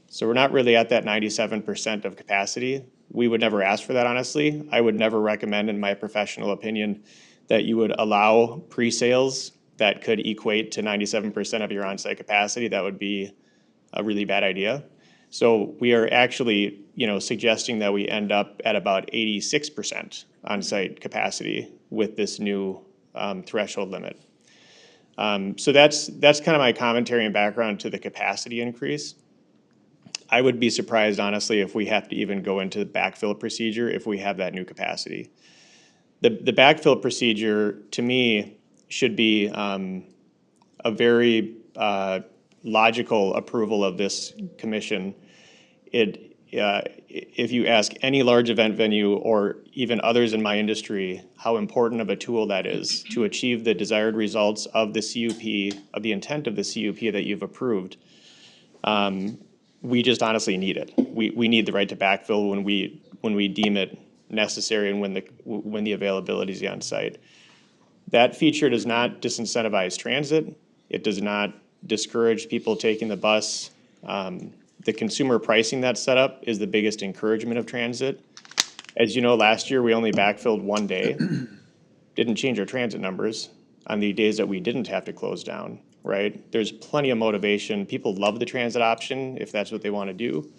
So we're not really at that 97% of capacity. We would never ask for that, honestly. I would never recommend, in my professional opinion, that you would allow pre-sales that could equate to 97% of your on-site capacity. That would be a really bad idea. So we are actually, you know, suggesting that we end up at about 86% on-site capacity with this new threshold limit. So that's kind of my commentary and background to the capacity increase. I would be surprised, honestly, if we have to even go into the backfill procedure if we have that new capacity. The backfill procedure, to me, should be a very logical approval of this commission. If you ask any large event venue or even others in my industry how important of a tool that is to achieve the desired results of the CUP, of the intent of the CUP that you've approved, we just honestly need it. We need the right to backfill when we deem it necessary and when the availability is on site. That feature does not disincentivize transit. It does not discourage people taking the bus. The consumer pricing that's set up is the biggest encouragement of transit. As you know, last year we only backfilled one day. Didn't change our transit numbers on the days that we didn't have to close down, right? There's plenty of motivation. People love the transit option if that's what they want to do.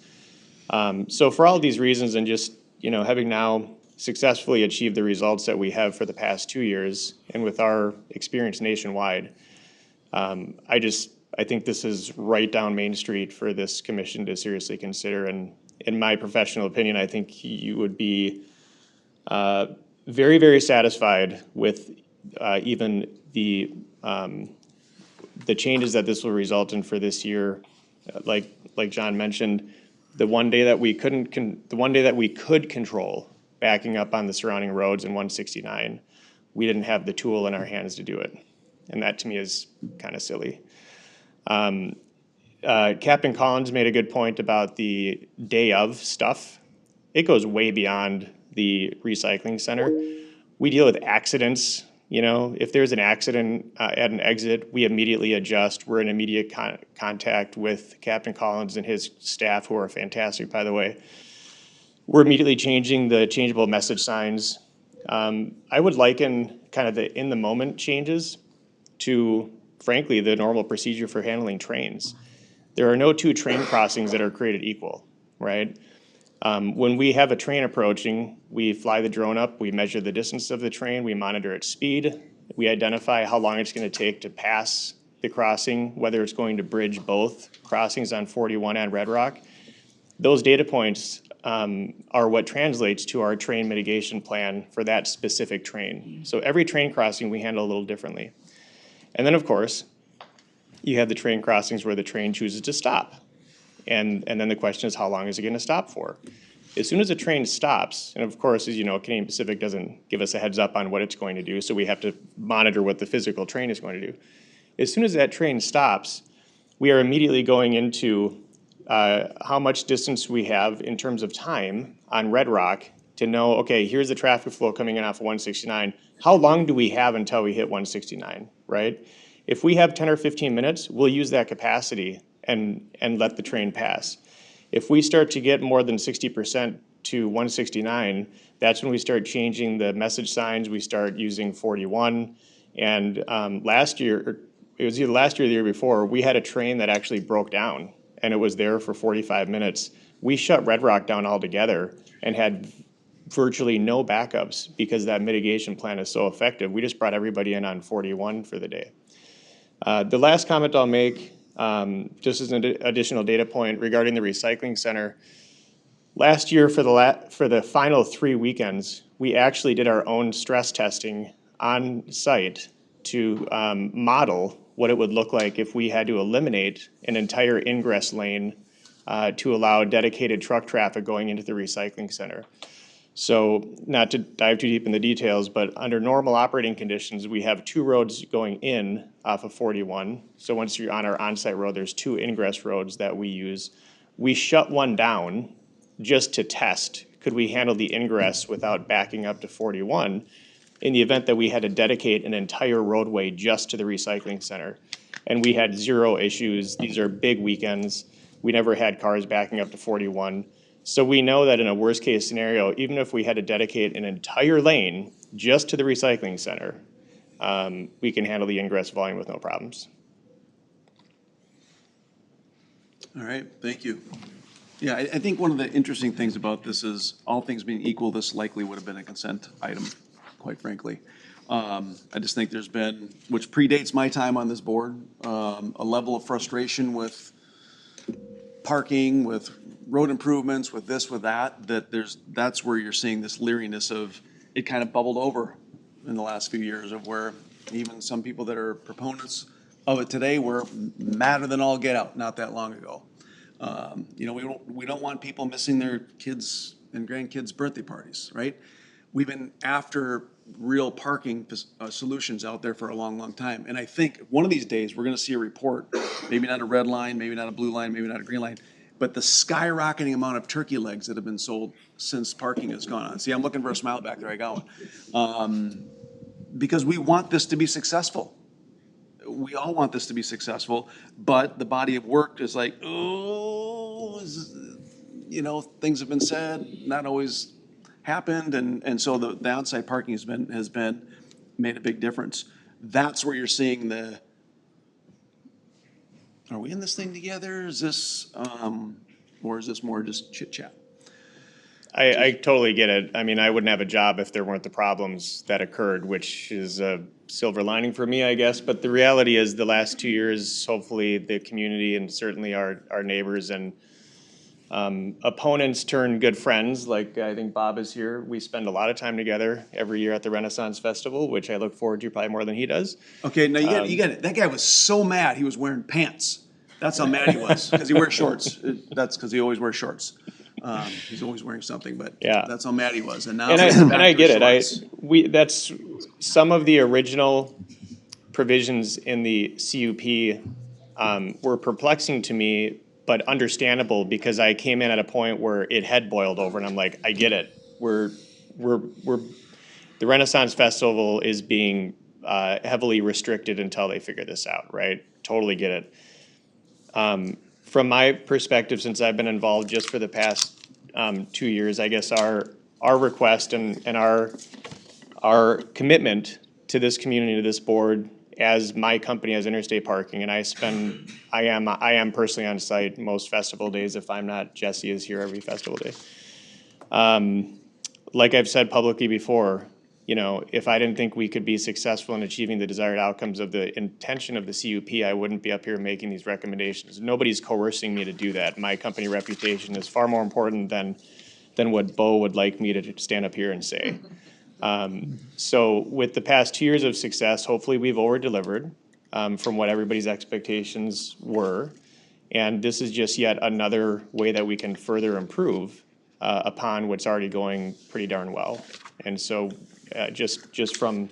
So for all of these reasons, and just, you know, having now successfully achieved the results that we have for the past 2 years, and with our experience nationwide, I think this is right down Main Street for this commission to seriously consider. And in my professional opinion, I think you would be very, very satisfied with even the changes that this will result in for this year. Like John mentioned, the one day that we could control backing up on the surrounding roads in 169, we didn't have the tool in our hands to do it. And that to me is kind of silly. Captain Collins made a good point about the day of stuff. It goes way beyond the recycling center. We deal with accidents. You know, if there's an accident at an exit, we immediately adjust. We're in immediate contact with Captain Collins and his staff, who are fantastic, by the way. We're immediately changing the changeable message signs. I would liken kind of the in-the-moment changes to, frankly, the normal procedure for handling trains. There are no two train crossings that are created equal, right? When we have a train approaching, we fly the drone up, we measure the distance of the train, we monitor its speed, we identify how long it's going to take to pass the crossing, whether it's going to bridge both crossings on 41 and Red Rock. Those data points are what translates to our train mitigation plan for that specific train. So every train crossing we handle a little differently. And then, of course, you have the train crossings where the train chooses to stop. And then the question is, how long is it going to stop for? As soon as a train stops, and of course, as you know, Canadian Pacific doesn't give us a heads up on what it's going to do, so we have to monitor what the physical train is going to do. As soon as that train stops, we are immediately going into how much distance we have in terms of time on Red Rock to know, okay, here's the traffic flow coming in off of 169. How long do we have until we hit 169, right? If we have 10 or 15 minutes, we'll use that capacity and let the train pass. If we start to get more than 60% to 169, that's when we start changing the message signs. We start using 41. And last year, it was either last year or the year before, we had a train that actually broke down, and it was there for 45 minutes. We shut Red Rock down altogether and had virtually no backups because that mitigation plan is so effective. We just brought everybody in on 41 for the day. The last comment I'll make, just as an additional data point regarding the recycling center, last year for the final 3 weekends, we actually did our own stress testing on site to model what it would look like if we had to eliminate an entire ingress lane to allow dedicated truck traffic going into the recycling center. So not to dive too deep in the details, but under normal operating conditions, we have 2 roads going in off of 41. So once you're on our on-site road, there's 2 ingress roads that we use. We shut one down just to test, could we handle the ingress without backing up to 41? in the event that we had to dedicate an entire roadway just to the recycling center. And we had zero issues. These are big weekends. We never had cars backing up to 41. So we know that in a worst-case scenario, even if we had to dedicate an entire lane just to the recycling center, we can handle the ingress volume with no problems. All right, thank you. Yeah, I think one of the interesting things about this is, all things being equal, this likely would have been a consent item, quite frankly. I just think there's been, which predates my time on this board, a level of frustration with parking, with road improvements, with this, with that, that's where you're seeing this leeriness of, it kind of bubbled over in the last few years, of where even some people that are proponents of it today were madder than all get out not that long ago. You know, we don't want people missing their kids' and grandkids' birthday parties, right? We've been after real parking solutions out there for a long, long time. And I think one of these days, we're gonna see a report, maybe not a red line, maybe not a blue line, maybe not a green line, but the skyrocketing amount of turkey legs that have been sold since parking has gone on. See, I'm looking for a smile back there, I got one. Because we want this to be successful. We all want this to be successful, but the body of work is like, oh, you know, things have been said, not always happened, and so the outside parking has been made a big difference. That's where you're seeing the, are we in this thing together? Is this, or is this more just chit chat? I totally get it. I mean, I wouldn't have a job if there weren't the problems that occurred, which is a silver lining for me, I guess. But the reality is, the last 2 years, hopefully the community and certainly our neighbors and opponents turn good friends. Like, I think Bob is here. We spend a lot of time together every year at the Renaissance Festival, which I look forward to probably more than he does. Okay, now you got it. That guy was so mad he was wearing pants. That's how mad he was, because he wears shorts. That's because he always wears shorts. He's always wearing something, but Yeah. that's how mad he was. And now And he's back I to get it. shorts. That's some of the original provisions in the CUP were perplexing to me, but understandable, because I came in at a point where it had boiled over, and I'm like, I get it. The Renaissance Festival is being heavily restricted until they figure this out, right? Totally get it. From my perspective, since I've been involved just for the past 2 years, I guess our request and our commitment to this community, to this board, as my company has Interstate Parking, and I am personally on site most festival days. If I'm not, Jesse is here every festival day. Like I've said publicly before, you know, if I didn't think we could be successful in achieving the desired outcomes of the intention of the CUP, I wouldn't be up here making these recommendations. Nobody's coercing me to do that. My company reputation is far more important than what Bo would like me to stand up here and say. So with the past 2 years of success, hopefully we've over-delivered from what everybody's expectations were. And this is just yet another way that we can further improve upon what's already going pretty darn well. And so just from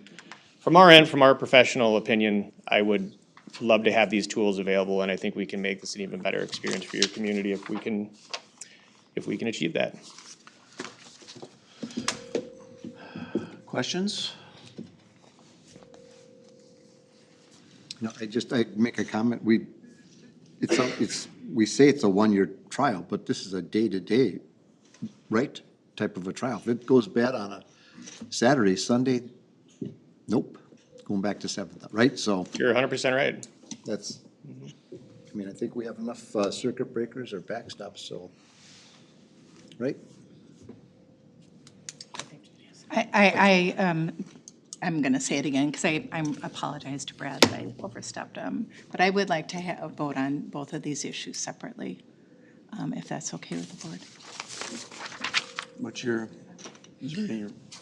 our end, from our professional opinion, I would love to have these tools available, and I think we can make this an even better experience for your community if we can achieve that. Questions? No, I'd make a comment. We say it's a one-year trial, but this is a day-to-day, right, type of a trial. If it goes bad on a Saturday, Sunday, nope, going back to 7th, right? So You're 100% right. that's, I mean, I think we have enough circuit breakers or backstops, so, right? I'm going to say it again, because I apologize to Brad that I overstepped. But I would like to have a vote on both of these issues separately, if that's okay with the board. What's your,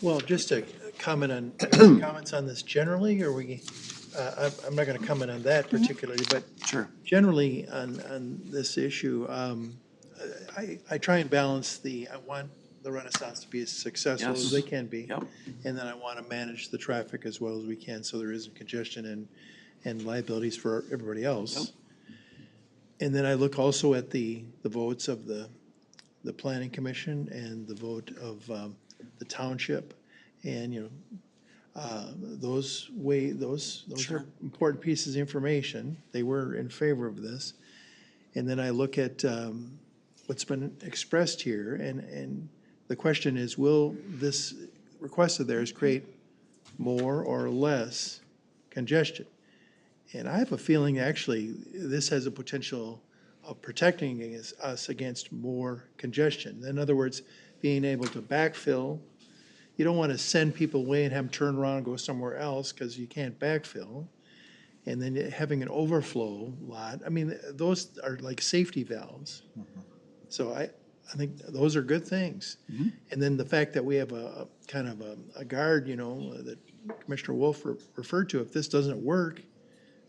Well, just to comment on, comments on this generally, or I'm not gonna comment on that particularly, but sure. generally on this issue, I try and balance I want the Renaissance to be as successful Yes. as they can be. Yep. And then I want to manage the traffic as well as we can, so there isn't congestion and liabilities for everybody else. Yep. And then I look also at the votes of the Planning Commission and the vote of the township. And, Those are important pieces of information. They were in favor of this. And then I look at what's been expressed here, and the question is, will this request of theirs create more or less congestion? And I have a feeling actually this has a potential of protecting us against more congestion. In other words, being able to backfill. You don't want to send people away and have them turn around and go somewhere else because you can't backfill. And then having an overflow lot, I mean, those are like safety valves. So I think those are good things. And then the fact that we have a kind of a guard, that Commissioner Wolf referred to, if this doesn't work,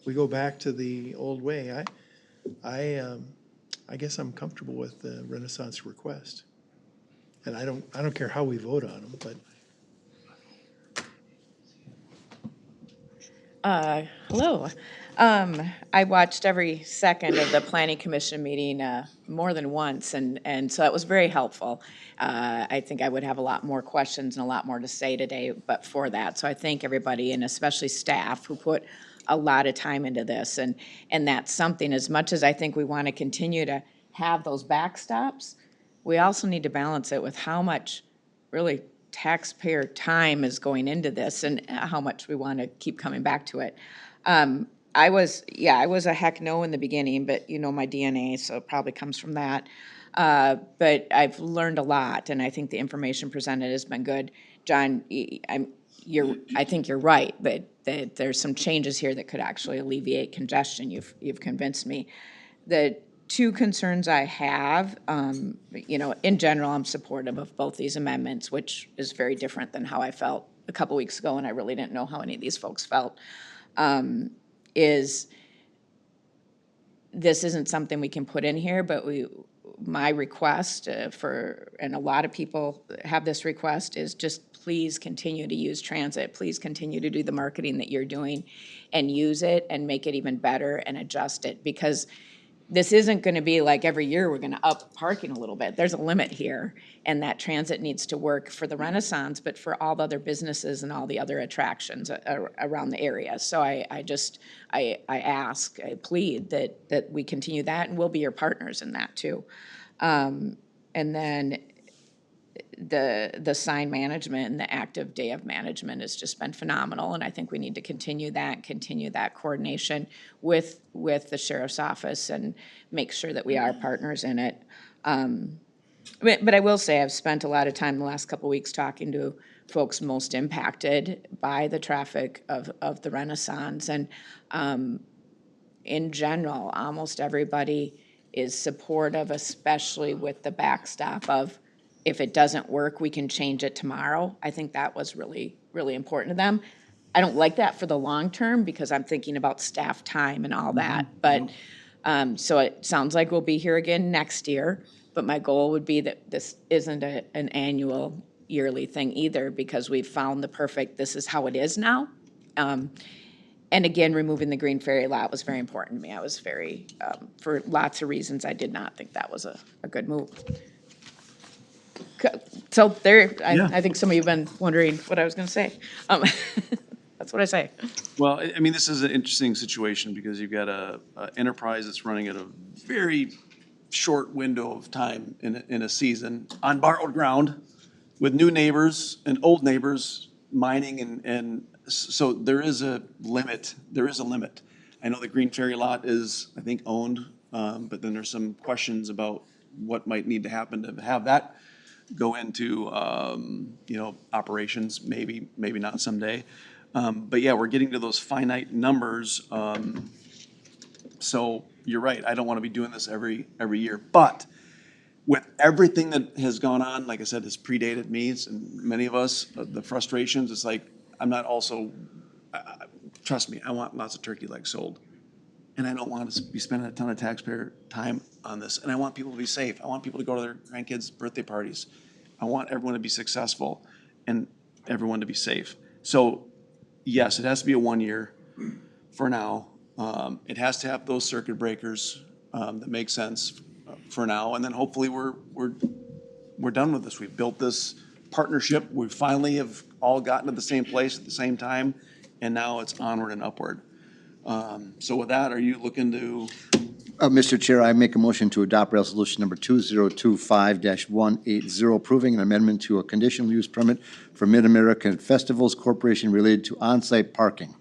we go back to the old way. I guess I'm comfortable with the Renaissance request. And I don't care how we vote on them, but. Hello. I watched every second of the planning commission meeting more than once, and so that was very helpful. I think I would have a lot more questions and a lot more to say today, but for that. So I thank everybody, and especially staff, who put a lot of time into this. And that's something, as much as I think we want to continue to have those backstops, we also need to balance it with how much really taxpayer time is going into this and how much we want to keep coming back to it. I was a heck no in the beginning, but my DNA, so it probably comes from that. But I've learned a lot, and I think the information presented has been good. John, I think you're right, but that there's some changes here that could actually alleviate congestion. You've convinced me. The two concerns I have, in general, I'm supportive of both these amendments, which is very different than how I felt a couple weeks ago, and I really didn't know how any of these folks felt. Is this isn't something we can put in here, but my request and a lot of people have this request, is just please continue to use transit. Please continue to do the marketing that you're doing and use it and make it even better and adjust it, because this isn't going to be like every year we're going to up parking a little bit. There's a limit here, and that transit needs to work for the Renaissance, but for all the other businesses and all the other attractions around the area. So I plead that we continue that, and we'll be your partners in that too. And then the sign management and the active day of management has just been phenomenal, and I think we need to continue that coordination with the sheriff's office and make sure that we are partners in it. But I will say I've spent a lot of time the last couple of weeks talking to folks most impacted by the traffic of the Renaissance, and in general, almost everybody is supportive, especially with the backstop of, if it doesn't work, we can change it tomorrow. I think that was really, really important to them. I don't like that for the long term, because I'm thinking about staff time and all that. But so it sounds like we'll be here again next year. But my goal would be that this isn't an annual, yearly thing either, because we've found this is how it is now. And again, removing the Green Ferry lot was very important to me. I was very, for lots of reasons, I did not think that was a good move. So there, I think some of you have been wondering what I was going to say. That's what I say. Well, I mean, this is an interesting situation, because you've got a enterprise that's running at a very short window of time in a season on borrowed ground with new neighbors and old neighbors mining, and so there is a limit. I know the Green Ferry lot is, I think, owned, but then there's some questions about what might need to happen to have that go into, operations, maybe not someday. But yeah, we're getting to those finite numbers. So you're right, I don't want to be doing this every year. But with everything that has gone on, like I said, has predated me and many of us, the frustrations, it's like, I'm not also, trust me, I want lots of turkey legs sold. And I don't want to be spending a ton of taxpayer time on this. And I want people to be safe. I want people to go to their grandkids' birthday parties. I want everyone to be successful and everyone to be safe. So yes, it has to be a 1 year for now. It has to have those circuit breakers that make sense for now. And then hopefully we're done with this. We've built this partnership. We finally have all gotten to the same place at the same time, and now it's onward and upward. So with that, are you looking to, Mr. Chair, I make a motion to adopt resolution number 2025-180, approving an amendment to a conditional use permit for Mid-American Festivals Corporation related to on-site parking.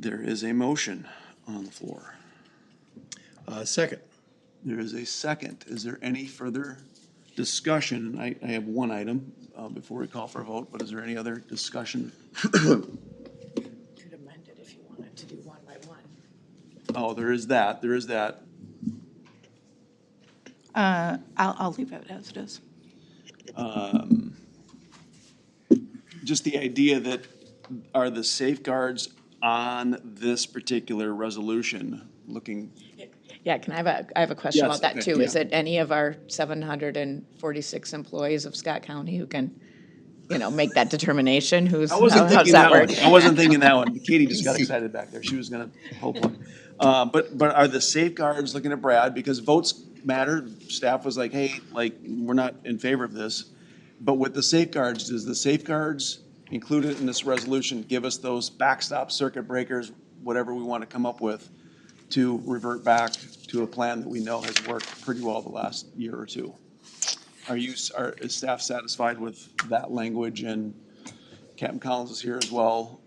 there is a motion on the floor. Second. There is a second. Is there any further discussion? I have one item before we call for a vote, but is there any other discussion? Could amend it if you wanted to do one by one. Oh, there is that. There is that. I'll leave it as it is. Just the idea that are the safeguards on this particular resolution looking, Yeah, I have a question Yes, about that okay, too. Is yeah. it any of our 746 employees of Scott County who can, make that determination? I wasn't how's thinking that that one. work? I wasn't thinking that one. Katie just got excited back there. She was gonna pull one. But are the safeguards, looking at Brad, because votes matter, staff was like, hey, we're not in favor of this. But with the safeguards, does the safeguards included in this resolution give us those backstop circuit breakers, whatever we want to come up with, to revert back to a plan that we know has worked pretty well the last year or two? Is staff satisfied with that language? And Captain Collins is here as well,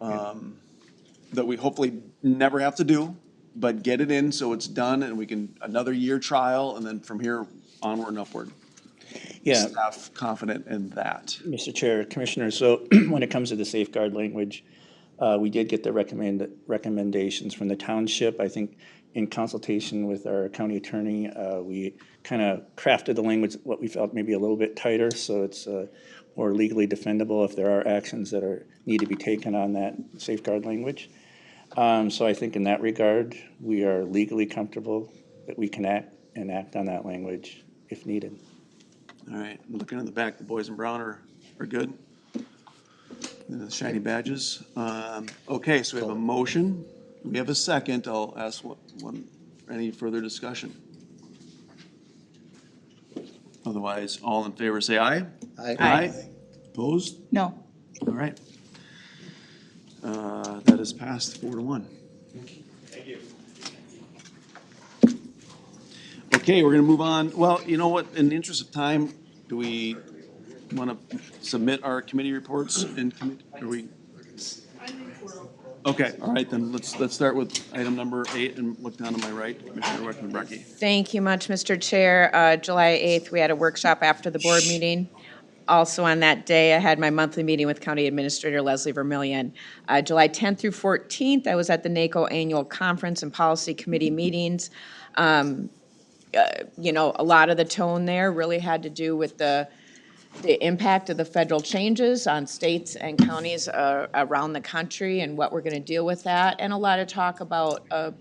that we hopefully never have to do, but get it in so it's done and we can, another year trial, and then from here onward and upward. Yeah. Staff confident in that. Mr. Chair, Commissioner, so when it comes to the safeguard language, we did get the recommendations from the township. I think in consultation with our county attorney, we kind of crafted the language, what we felt maybe a little bit tighter, so it's more legally defendable if there are actions that need to be taken on that safeguard language. So I think in that regard, we are legally comfortable that we can act on that language if needed. All right, looking in the back, the boys in brown are good. And the shiny badges. Okay, so we have a motion. We have a second. I'll ask any further discussion? Otherwise, all in favor, say aye. Aye. Opposed? No. All right. That is passed 4-1. Okay, we're gonna move on. Well, you know what, in the interest of time, do we want to submit our committee reports in committee? Are we? Okay, all right, then let's start with item number 8 and look down to my right, Commissioner Weckenbrecke. Thank you much, Mr. Chair. July 8th, we had a workshop after the board meeting. Also on that day, I had my monthly meeting with County Administrator Leslie Vermillion. July 10th through 14th, I was at the NACO Annual Conference and Policy Committee meetings. A lot of the tone there really had to do with the impact of the federal changes on states and counties around the country and what we're going to deal with that, and a lot of talk about a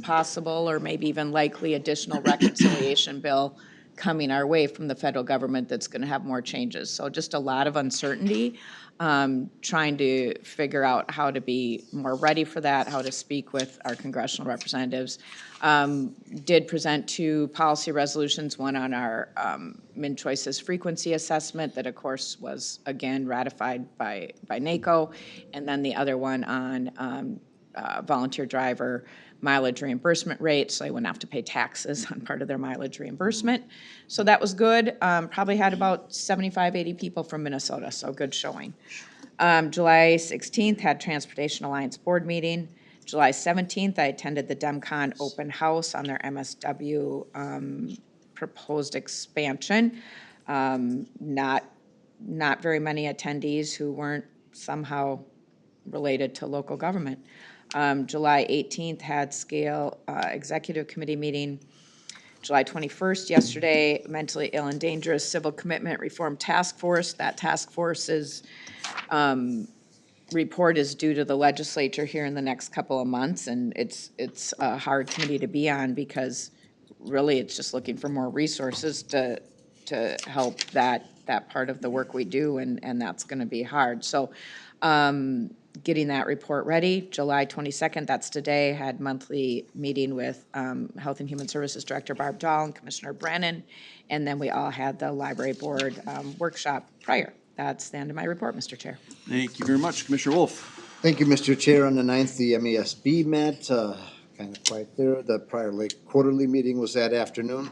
possible or maybe even likely additional reconciliation bill coming our way from the federal government that's going to have more changes. So just a lot of uncertainty, trying to figure out how to be more ready for that, how to speak with our congressional representatives. Did present 2 policy resolutions, one on our Min-Choices frequency assessment that of course was again ratified by NACO, and then the other one on volunteer driver mileage reimbursement rate, so they wouldn't have to pay taxes on part of their mileage reimbursement. So that was good. Probably had about 75, 80 people from Minnesota, so good showing. July 16th, had Transportation Alliance Board meeting. July 17th, I attended the DEMCON open house on their MSW proposed expansion. Not very many attendees who weren't somehow related to local government. July 18th, had Scale Executive Committee meeting. July 21st, yesterday, Mentally Ill and Dangerous Civil Commitment Reform Task Force. That task force's report is due to the legislature here in the next couple of months, and it's a hard committee to be on because really it's just looking for more resources to help that part of the work we do, and that's going to be hard. So getting that report ready. July 22nd, that's today, had monthly meeting with Health and Human Services Director Barb Dahl and Commissioner Brennan. And then we all had the library board workshop prior. That's the end of my report, Mr. Chair. Thank you very much. Commissioner Wolf. Thank you, Mr. Chair. On the 9th, the MESB met, kind of quiet there. The Prior Lake quarterly meeting was that afternoon.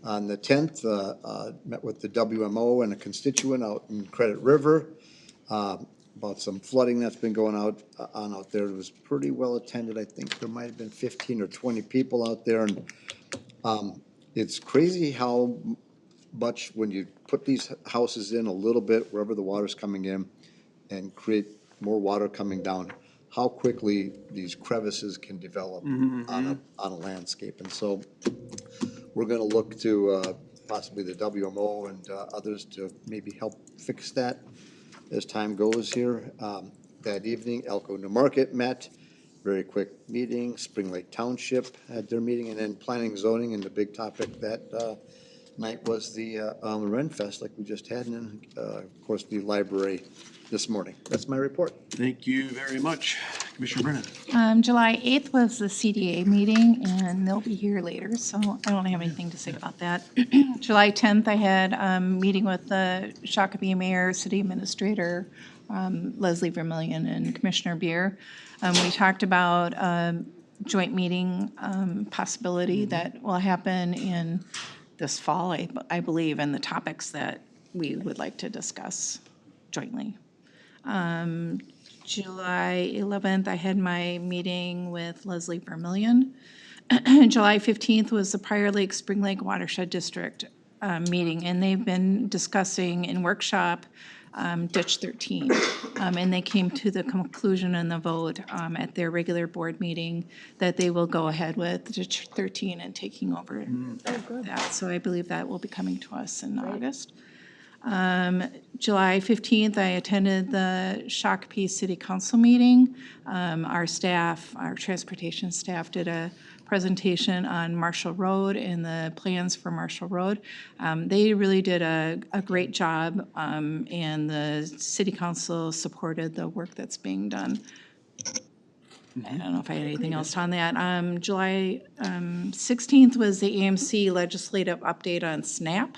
On the 10th, met with the WMO and a constituent out in Credit River about some flooding that's been going on out there. It was pretty well attended. I think there might have been 15 or 20 people out there. And it's crazy how much when you put these houses in a little bit, wherever the water's coming in, and create more water coming down, how quickly these crevices can develop on a landscape. And so we're gonna look to possibly the WMO and others to maybe help fix that as time goes here. That evening, Elko New Market met, very quick meeting. Spring Lake Township had their meeting, and then planning zoning, and the big topic that night was the Ren Fest like we just had, and then of course the library this morning. That's my report. Thank you very much. Commissioner Brennan. July 8th was the CDA meeting, and they'll be here later, so I don't have anything to say about that. July 10th, I had a meeting with the Shakopee Mayor, City Administrator, Leslie Vermillion, and Commissioner Beer. We talked about joint meeting possibility that will happen in this fall, I believe, and the topics that we would like to discuss jointly. July 11th, I had my meeting with Leslie Vermillion. July 15th was the Prior Lake Spring Lake Watershed District meeting, and they've been discussing in workshop Ditch 13. And they came to the conclusion in the vote at their regular board meeting that they will go ahead with Ditch 13 and taking over that. So I believe that will be coming to us in August. July 15th, I attended the Shakopee City Council meeting. Our staff, our transportation staff, did a presentation on Marshall Road and the plans for Marshall Road. They really did a great job, and the city council supported the work that's being done. I don't know if I had anything else on that. July 16th was the AMC legislative update on SNAP.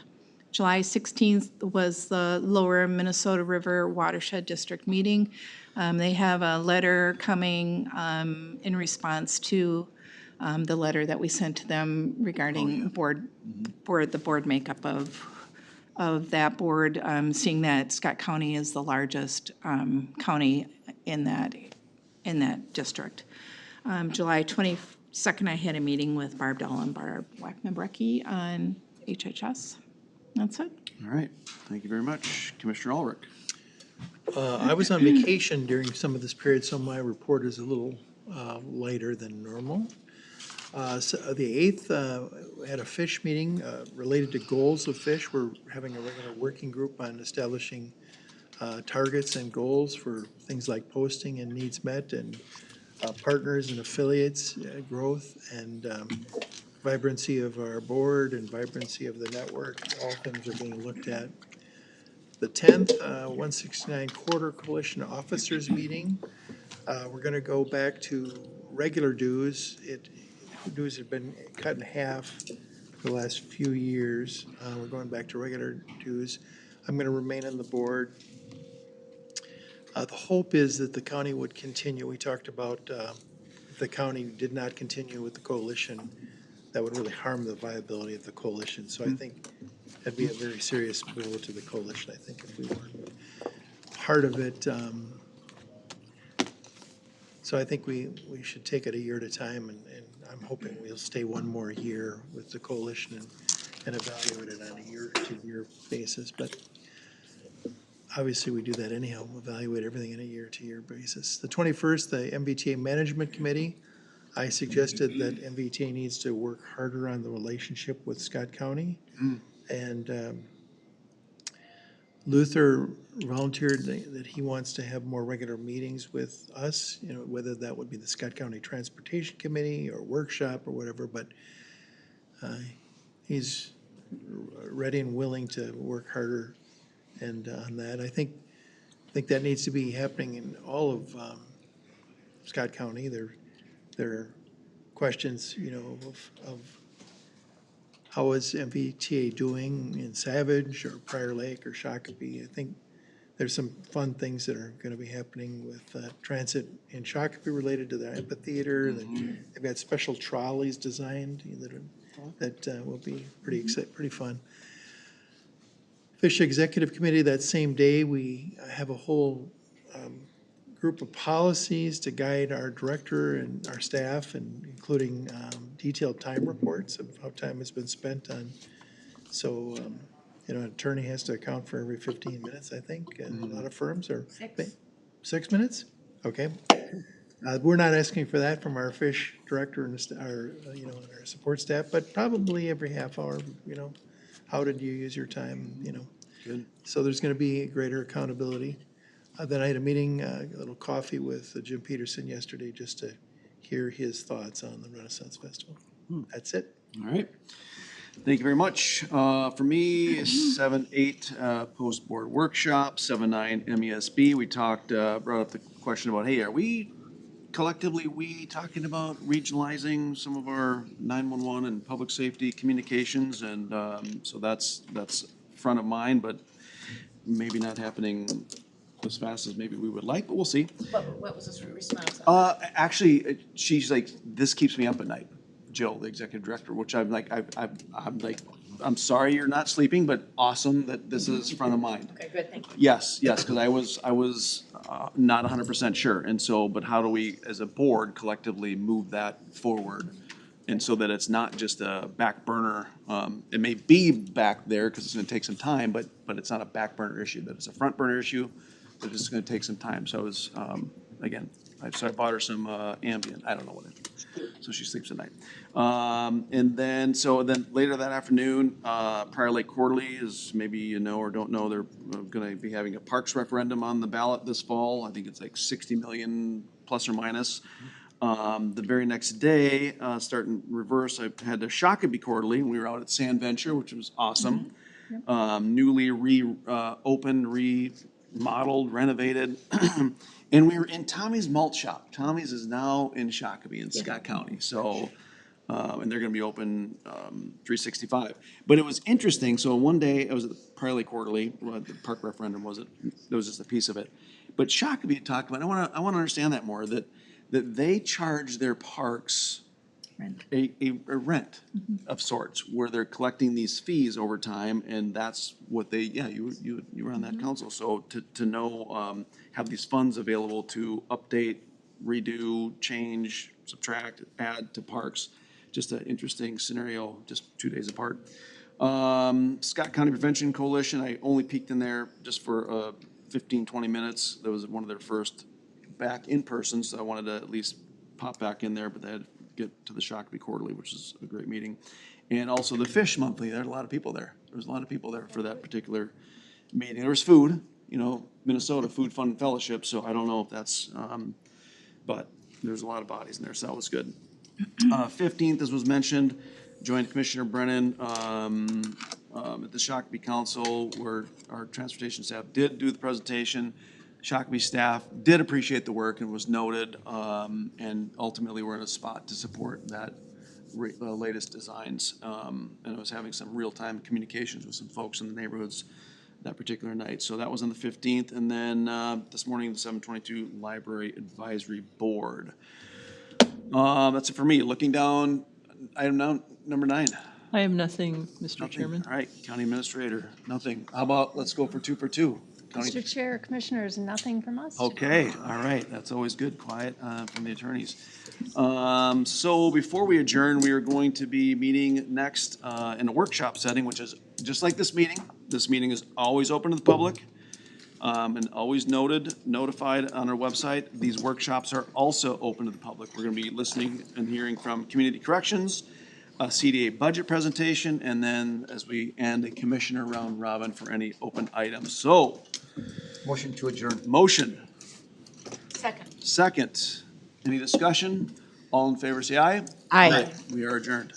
July 16th was the Lower Minnesota River Watershed District meeting. They have a letter coming in response to the letter that we sent to them regarding the board makeup of that board, seeing that Scott County is the largest county in that district. July 22nd, I had a meeting with Barb Dahl and Barb Wachman-Brecky on HHS. That's it. All right. Thank you very much. Commissioner Ulrich. I was on vacation during some of this period, so my report is a little lighter than normal. So the 8th, had a fish meeting related to goals of fish. We're having a regular working group on establishing targets and goals for things like posting and needs met and partners and affiliates growth and vibrancy of our board and vibrancy of the network. All things are being looked at. The 10th, 169 Quarter Coalition Officers Meeting. We're going to go back to regular dues. Dues have been cut in half for the last few years. We're going back to regular dues. I'm going to remain on the board. The hope is that the county would continue. We talked about if the county did not continue with the coalition, that would really harm the viability of the coalition. So I think that'd be a very serious blow to the coalition, I think, if we weren't part of it. So I think we should take it a year at a time, and I'm hoping we'll stay one more year with the coalition and evaluate it on a year-to-year basis. But obviously, we do that anyhow, evaluate everything on a year-to-year basis. The 21st, the MBTA Management Committee, I suggested that MBTA needs to work harder on the relationship with Scott County. And Luther volunteered that he wants to have more regular meetings with us, whether that would be the Scott County Transportation Committee or workshop or whatever, but he's ready and willing to work harder and on that. I think think that needs to be happening in all of Scott County. There are questions, you know, of how is MVTA doing in Savage or Prior Lake or Shakopee. I think there's some fun things that are going to be happening with transit in Shakopee related to the amphitheater. They've got special trolleys designed that will be pretty fun. Fish Executive Committee, that same day, we have a whole group of policies to guide our director and our staff, and including detailed time reports of how time has been spent on. So, you know, an attorney has to account for every 15 minutes, I think, and a lot of firms are. 6 minutes? Okay. We're not asking for that from our fish director and our, you know, and our support staff, but probably every half hour, you know, how did you use your time, you know? Good. So there's going to be greater accountability. Then I had a meeting, a little coffee with Jim Peterson yesterday, just to hear his thoughts on the Renaissance Festival. That's it. All right. Thank you very much. For me, 7-8 post-board workshop, 7-9 MESB. We talked, brought up the question about, hey, are we collectively talking about regionalizing some of our 911 and public safety communications? And so that's front of mind, but maybe not happening as fast as maybe we would like, but we'll see. What was this response? Actually, she's like, this keeps me up at night. Jill, the executive director, which I'm like, I'm sorry you're not sleeping, but awesome that this is front of mind. Okay, good, thank you. Yes, because I was not 100% sure, and so, but how do we, as a board, collectively move that forward? And so that it's not just a back burner, it may be back there because it's gonna take some time, but it's not a back burner issue, that it's a front burner issue, that it's gonna take some time. So I was, again, so I bought her some Ambien, I don't know what it is, so she sleeps at night. And then later that afternoon, Prior Lake Quarterly is, maybe you know or don't know, they're gonna be having a parks referendum on the ballot this fall. I think it's like 60 million plus or minus. The very next day, starting reverse, I had the Shakopee Quarterly, and we were out at Sand Venture, which was awesome. Newly opened, remodeled, renovated. And we were in Tommy's Malt Shop. Tommy's is now in Shakopee in Scott County, so, and they're gonna be open 365. But it was interesting, so one day, I was at the Prior Lake Quarterly, the park referendum was just a piece of it. But Shakopee talked about, I wanna understand that more, that they charge their parks a rent of sorts, where they're collecting these fees over time, and that's what they, you were on that council, so to know, have these funds available to update, redo, change, subtract, add to parks, just an interesting scenario, just 2 days apart. Scott County Prevention Coalition, I only peeked in there just for 15, 20 minutes. That was one of their first back in person, so I wanted to at least pop back in there, but they had to get to the Shakopee Quarterly, which is a great meeting. And also the Fish Monthly, there were a lot of people there. There was a lot of people there for that particular meeting. There was food, you know, Minnesota Food Fund Fellowship, so I don't know if that's, but there's a lot of bodies in there, so that was good. 15th, as was mentioned, joined Commissioner Brennan at the Shakopee Council, where our transportation staff did do the presentation. Shakopee staff did appreciate the work and was noted, and ultimately we're in a spot to support that latest designs. And I was having some real-time communications with some folks in the neighborhoods that particular night. So that was on the 15th. And then this morning, the 722 Library Advisory Board. That's it for me. Looking down, item number 9. I have nothing, Mr. Nothing. Chairman. All right, County Administrator, nothing. How about, let's go for 2 for 2. Mr. Chair, Commissioners, nothing from us. Okay, all right, that's always good, quiet from the attorneys. So before we adjourn, we are going to be meeting next in a workshop setting, which is just like this meeting. This meeting is always open to the public and always notified on our website. These workshops are also open to the public. We're gonna be listening and hearing from Community Corrections, a CDA budget presentation, and then as we end, a commissioner round robin for any open items. So, Motion to adjourn. motion. Second. Second. Any discussion? All in favor, say aye. Aye. We are adjourned.